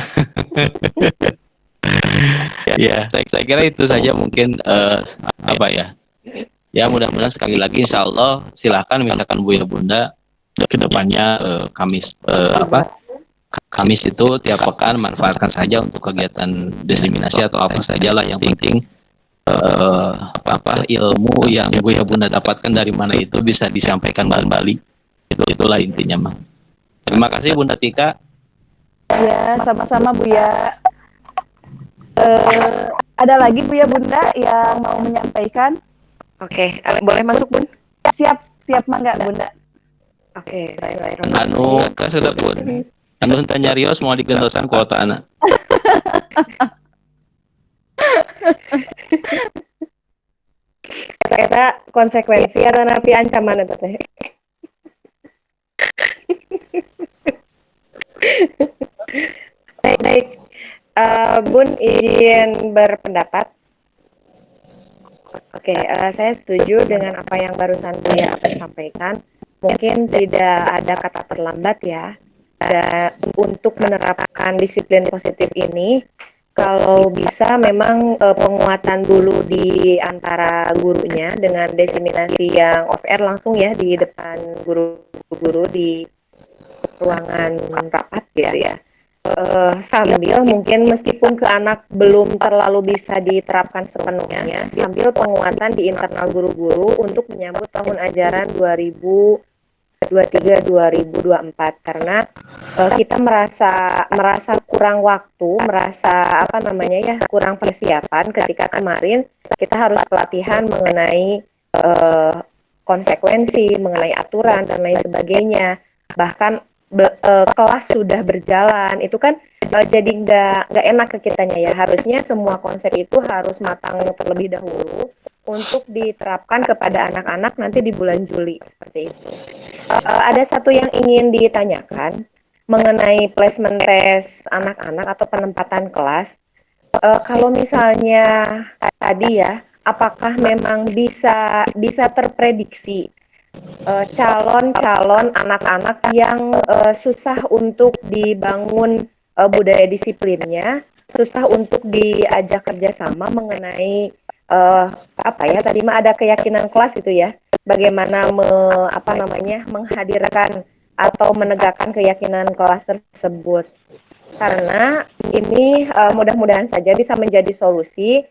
S8: Ya, saya kira itu saja mungkin ya mudah-mudahan sekali lagi insya Allah silakan misalkan Buya Bunda kedepannya Kamis itu tiap pekan manfaatkan saja untuk kegiatan diseminasi atau apa saja lah, yang penting ilmu yang Buya Bunda dapatkan dari mana itu bisa disampaikan kembali. Itulah intinya mah. Terima kasih Bunda Tika.
S1: Ya, sama-sama Buya. Ada lagi Buya Bunda yang mau menyampaikan?
S3: Oke, boleh masuk Bun?
S1: Siap mangga Bunda.
S3: Oke,
S8: Anu ka sudah Bun. Anu tanya Rios mau digentosan kuota anak.
S3: Eta konsekuensi atau napi ancaman eta teh? Baik. Bun izin berpendapat. Oke, saya setuju dengan apa yang barusan Buya sampaikan. Mungkin tidak ada kata terlambat ya. Dan untuk menerapkan disiplin positif ini, kalau bisa memang penguatan dulu di antara gurunya dengan diseminasi yang off air langsung ya di depan guru-guru di ruangan rapat ya. Sambil mungkin meskipun ke anak belum terlalu bisa diterapkan sepenuhnya, sambil penguatan di internal guru-guru untuk menyambut tahun ajaran 2023-2024, karena kita merasa kurang waktu, merasa apa namanya ya, kurang persiapan ketika kemarin kita harus pelatihan mengenai konsekuensi, mengenai aturan dan lain sebagainya. Bahkan kelas sudah berjalan, itu kan jadi nggak enak ke kitanya ya. Harusnya semua konsep itu harus matang terlebih dahulu untuk diterapkan kepada anak-anak nanti di bulan Juli seperti itu. Ada satu yang ingin ditanyakan mengenai placement test anak-anak atau penempatan kelas. Kalau misalnya tadi ya, apakah memang bisa terprediksi calon-calon anak-anak yang susah untuk dibangun budaya disiplinnya, susah untuk diajak kerjasama mengenai apa ya, tadi mah ada keyakinan kelas itu ya, bagaimana menghadirkan atau menegakkan keyakinan kelas tersebut. Karena ini mudah-mudahan saja bisa menjadi solusi,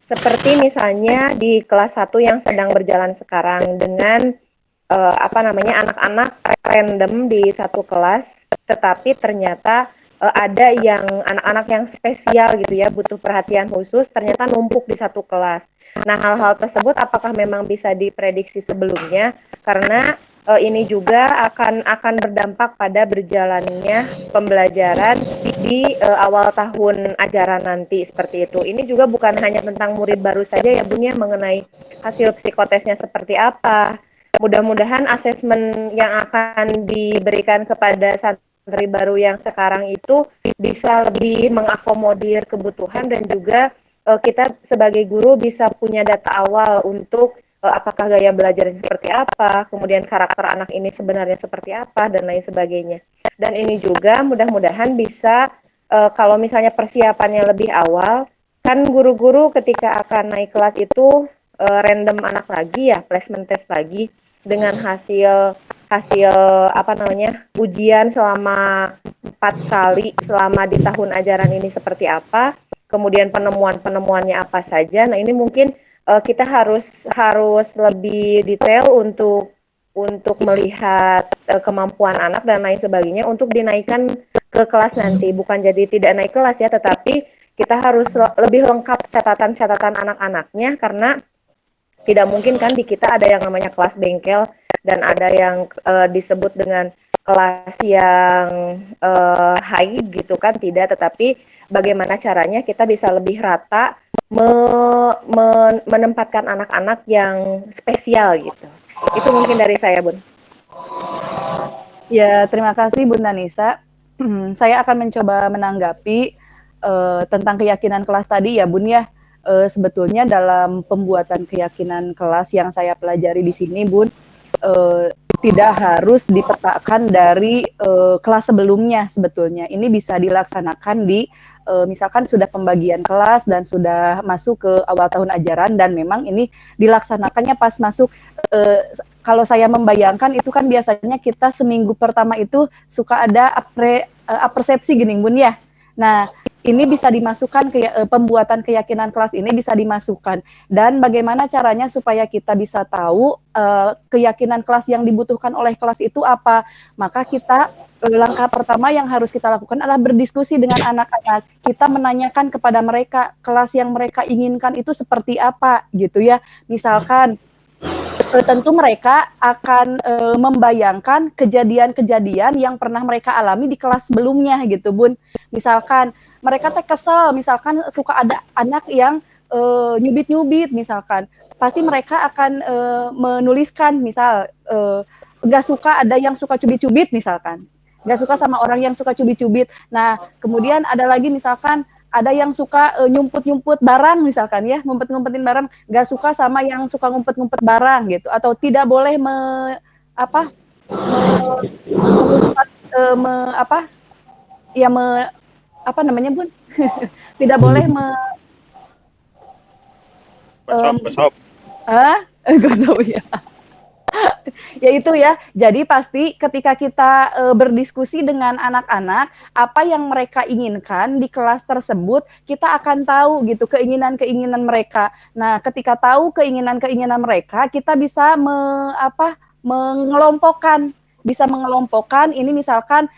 S3: seperti misalnya di kelas 1 yang sedang berjalan sekarang dengan anak-anak random di satu kelas, tetapi ternyata ada yang anak-anak yang spesial gitu ya, butuh perhatian khusus, ternyata numpuk di satu kelas. Nah, hal-hal tersebut apakah memang bisa diprediksi sebelumnya? Karena ini juga akan berdampak pada berjalannya pembelajaran di awal tahun ajaran nanti seperti itu. Ini juga bukan hanya tentang murid baru saja ya Bun ya, mengenai hasil psikotesnya seperti apa. Mudah-mudahan asesmen yang akan diberikan kepada santri baru yang sekarang itu bisa lebih mengakomodir kebutuhan, dan juga kita sebagai guru bisa punya data awal untuk apakah gaya belajarnya seperti apa, kemudian karakter anak ini sebenarnya seperti apa, dan lain sebagainya. Dan ini juga mudah-mudahan bisa, kalau misalnya persiapannya lebih awal, kan guru-guru ketika akan naik kelas itu random anak lagi ya, placement test lagi, dengan hasil ujian selama 4 kali selama di tahun ajaran ini seperti apa, kemudian penemuannya apa saja. Nah, ini mungkin kita harus lebih detail untuk melihat kemampuan anak dan lain sebagainya untuk dinaikkan ke kelas nanti. Bukan jadi tidak naik kelas ya, tetapi kita harus lebih lengkap catatan-catatan anak-anaknya, karena tidak mungkin kan di kita ada yang namanya kelas bengkel dan ada yang disebut dengan kelas yang high gitu kan, tidak. Tetapi bagaimana caranya kita bisa lebih rata menempatkan anak-anak yang spesial gitu. Itu mungkin dari saya, Bun.
S1: Ya, terima kasih Bunda Nisa. Saya akan mencoba menanggapi tentang keyakinan kelas tadi ya Bun ya. Sebetulnya dalam pembuatan keyakinan kelas yang saya pelajari di sini Bun, tidak harus dipetakan dari kelas sebelumnya sebetulnya. Ini bisa dilaksanakan di misalkan sudah pembagian kelas dan sudah masuk ke awal tahun ajaran, dan memang ini dilaksanakannya pas masuk. Kalau saya membayangkan itu kan biasanya kita seminggu pertama itu suka ada apersepsi gini Bun ya. Nah, ini bisa dimasukkan ke pembuatan keyakinan kelas ini bisa dimasukkan, dan bagaimana caranya supaya kita bisa tahu keyakinan kelas yang dibutuhkan oleh kelas itu apa. Maka kita langkah pertama yang harus kita lakukan adalah berdiskusi dengan anak-anak. Kita menanyakan kepada mereka kelas yang mereka inginkan itu seperti apa gitu ya. Misalkan tentu mereka akan membayangkan kejadian-kejadian yang pernah mereka alami di kelas sebelumnya gitu Bun. Misalkan mereka kesel, misalkan suka ada anak yang nyubit-nyubit misalkan, pasti mereka akan menuliskan misal gak suka ada yang suka cubit-cubit misalkan, gak suka sama orang yang suka cubit-cubit. Nah kemudian ada lagi misalkan ada yang suka nyumput-nyumput barang misalkan ya, ngumpet-ngumpetin barang, gak suka sama yang suka ngumpet-ngumpet barang gitu, atau tidak boleh apa namanya Bun? Tidak boleh gosok ya. Ya itu ya. Jadi pasti ketika kita berdiskusi dengan anak-anak, apa yang mereka inginkan di kelas tersebut, kita akan tahu gitu keinginan-keinginan mereka. Nah, ketika tahu keinginan-keinginan mereka, kita bisa mengelompokkan bisa mengelompokkan ini misalkan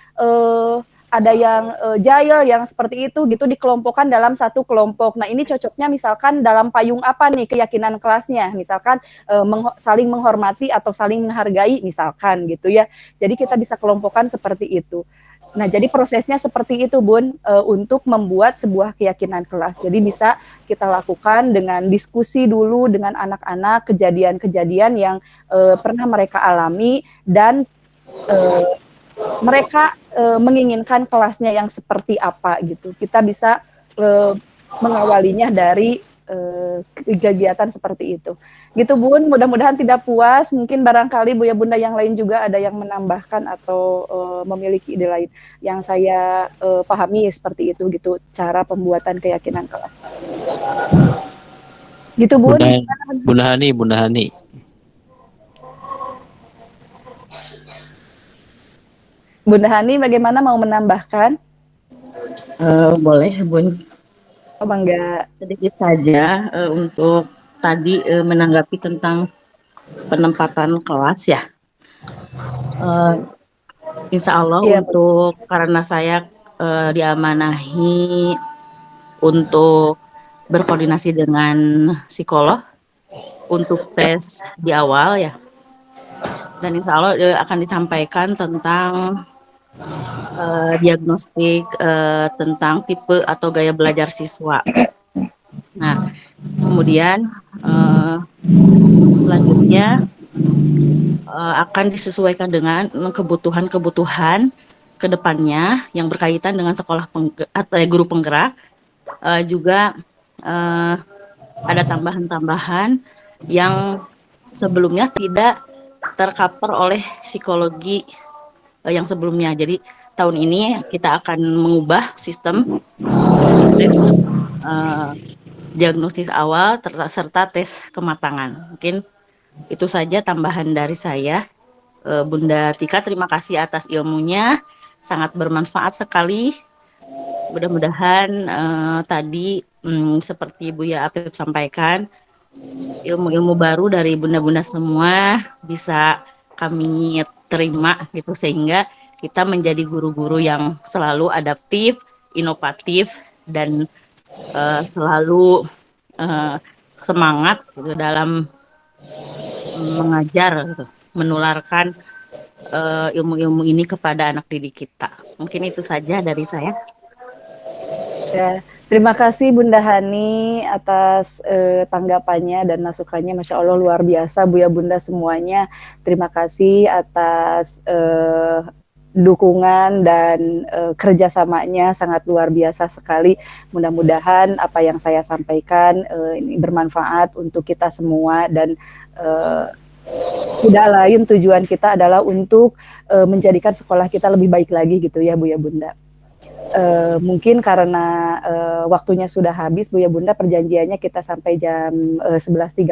S1: ada yang jahil yang seperti itu gitu dikelompokkan dalam satu kelompok. Nah, ini cocoknya misalkan dalam payung apa nih keyakinan kelasnya? Misalkan saling menghormati atau saling menghargai misalkan gitu ya. Jadi kita bisa kelompokkan seperti itu. Nah, jadi prosesnya seperti itu, Bun, untuk membuat sebuah keyakinan kelas. Jadi bisa kita lakukan dengan diskusi dulu dengan anak-anak, kejadian-kejadian yang pernah mereka alami dan mereka menginginkan kelasnya yang seperti apa gitu. Kita bisa mengawalinya dari kegiatan seperti itu. Gitu, Bun, mudah-mudahan tidak puas. Mungkin barangkali Buya Bunda yang lain juga ada yang menambahkan atau memiliki ide lain yang saya pahami seperti itu gitu cara pembuatan keyakinan kelas. Gitu, Bun.
S8: Bunda Hani.
S1: Bunda Hani bagaimana mau menambahkan?
S9: Boleh, Bun.
S1: Oh, bangga.
S9: Sedikit saja untuk tadi menanggapi tentang penempatan kelas ya. Insya Allah untuk karena saya diamanahi untuk berkoordinasi dengan psikolog untuk tes di awal ya. Dan insya Allah akan disampaikan tentang diagnostik tentang tipe atau gaya belajar siswa. Nah, kemudian selanjutnya akan disesuaikan dengan kebutuhan-kebutuhan ke depannya yang berkaitan dengan sekolah atau guru penggerak. Juga ada tambahan-tambahan yang sebelumnya tidak tercover oleh psikologi yang sebelumnya. Jadi tahun ini kita akan mengubah sistem tes diagnosis awal serta tes kematangan. Mungkin itu saja tambahan dari saya. Bunda Tika, terima kasih atas ilmunya, sangat bermanfaat sekali. Mudah-mudahan tadi seperti Buya Apip sampaikan, ilmu-ilmu baru dari bunda-bunda semua bisa kami terima gitu, sehingga kita menjadi guru-guru yang selalu adaptif, inovatif, dan selalu semangat gitu dalam mengajar gitu, menularkan ilmu-ilmu ini kepada anak didik kita. Mungkin itu saja dari saya.
S1: Ya, terima kasih Bunda Hani atas tanggapannya dan masukannya. Masya Allah luar biasa Buya Bunda semuanya. Terima kasih atas dukungan dan kerjasamanya sangat luar biasa sekali. Mudah-mudahan apa yang saya sampaikan ini bermanfaat untuk kita semua dan tidak lain tujuan kita adalah untuk menjadikan sekolah kita lebih baik lagi gitu ya Buya Bunda. Mungkin karena waktunya sudah habis Buya Bunda, perjanjiannya kita sampai jam 11.30,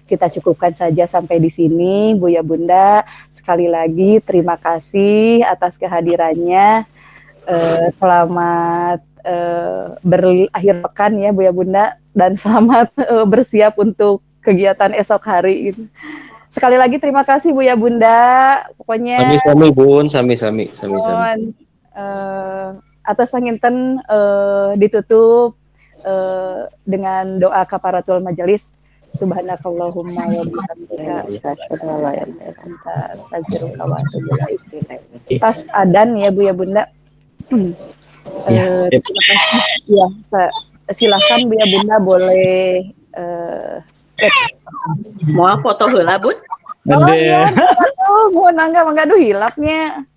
S1: kita cukupkan saja sampai di sini. Buya Bunda sekali lagi terima kasih atas kehadirannya. Selamat berakhir pekan ya Buya Bunda, dan selamat bersiap untuk kegiatan esok hari. Sekali lagi terima kasih Buya Bunda. Pokoknya
S8: Sami-sami Bun, sami-sami.
S1: Atas panginten ditutup dengan doa kafaratul majelis. Subhanakallahumma wa bihamdika asyhadu an la ilaha illa anta astaghfiruka wa atubu ilaik. Pas adan ya Buya Bunda. Terima kasih. Ya, silakan Buya Bunda boleh
S9: mau foto heula Bun?
S1: Oh iya, mau mangga duh hilapnya.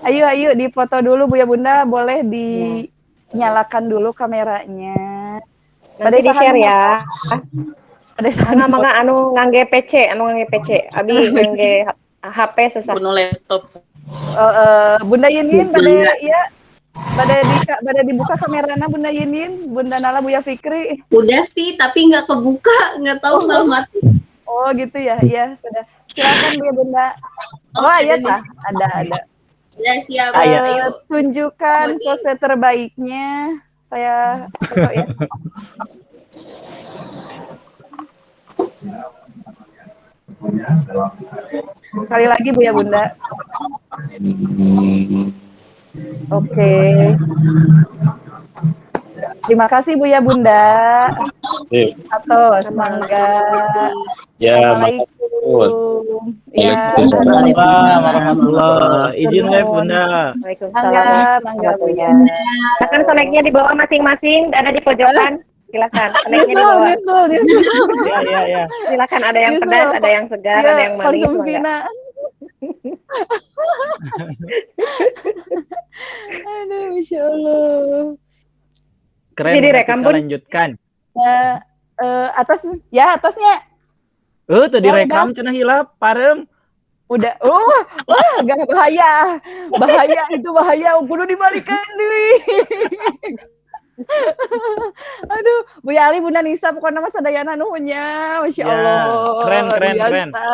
S1: Ayo dipoto dulu Buya Bunda, boleh dinyalakan dulu kameranya.
S3: Nanti di-share ya. Mangga anu ngangge PC, abi ngangge HP sesat.
S9: Bunuh laptop.
S1: Bunda Yinin pada dibuka kameranya Bunda Yinin, Bunda Nala Buya Fikri.
S10: Udah sih, tapi nggak kebuka, nggak tahu malah mati.
S1: Oh gitu ya, iya sudah. Silakan Buya Bunda. Oh iya lah, ada.
S10: Ya siap.
S1: Ayo. Tunjukkan pose terbaiknya. Saya foto ya. Sekali lagi Bu ya Bunda. Oke. Terima kasih Bu ya Bunda. Atos, mangga.
S6: Ya,
S1: Assalamualaikum. Ya,
S6: Waalaikumsalam warahmatullahi. Izin live Bunda.
S3: Waalaikumsalam.
S1: mangga Bu ya.
S3: Silakan snacknya di bawah masing-masing, ada di pojokan. Silakan, snacknya di bawah.
S1: Nyusul.
S6: Ya.
S3: Silakan, ada yang
S1: Nyusul.
S3: pedas, ada yang segar,
S1: Ya,
S3: ada yang manis.
S1: konsumsi
S3: mangga.
S1: nak. Aduh, Masya Allah.
S6: Keren.
S3: Jadi
S6: Bunda.
S3: rekam,
S6: Kita
S3: Bun.
S6: lanjutkan.
S1: Atasnya.
S6: Tuh direkam cenah hilap, parem.
S1: Udah, wah, gak bahaya. Bahaya, itu bahaya. Kudu dibalikan deui. Aduh, Bu Yali, Bunda Nisa, pokoknya mah sadayana nuhunnya. Masya
S6: Ya,
S1: Allah.
S6: keren.
S1: Luar biasa.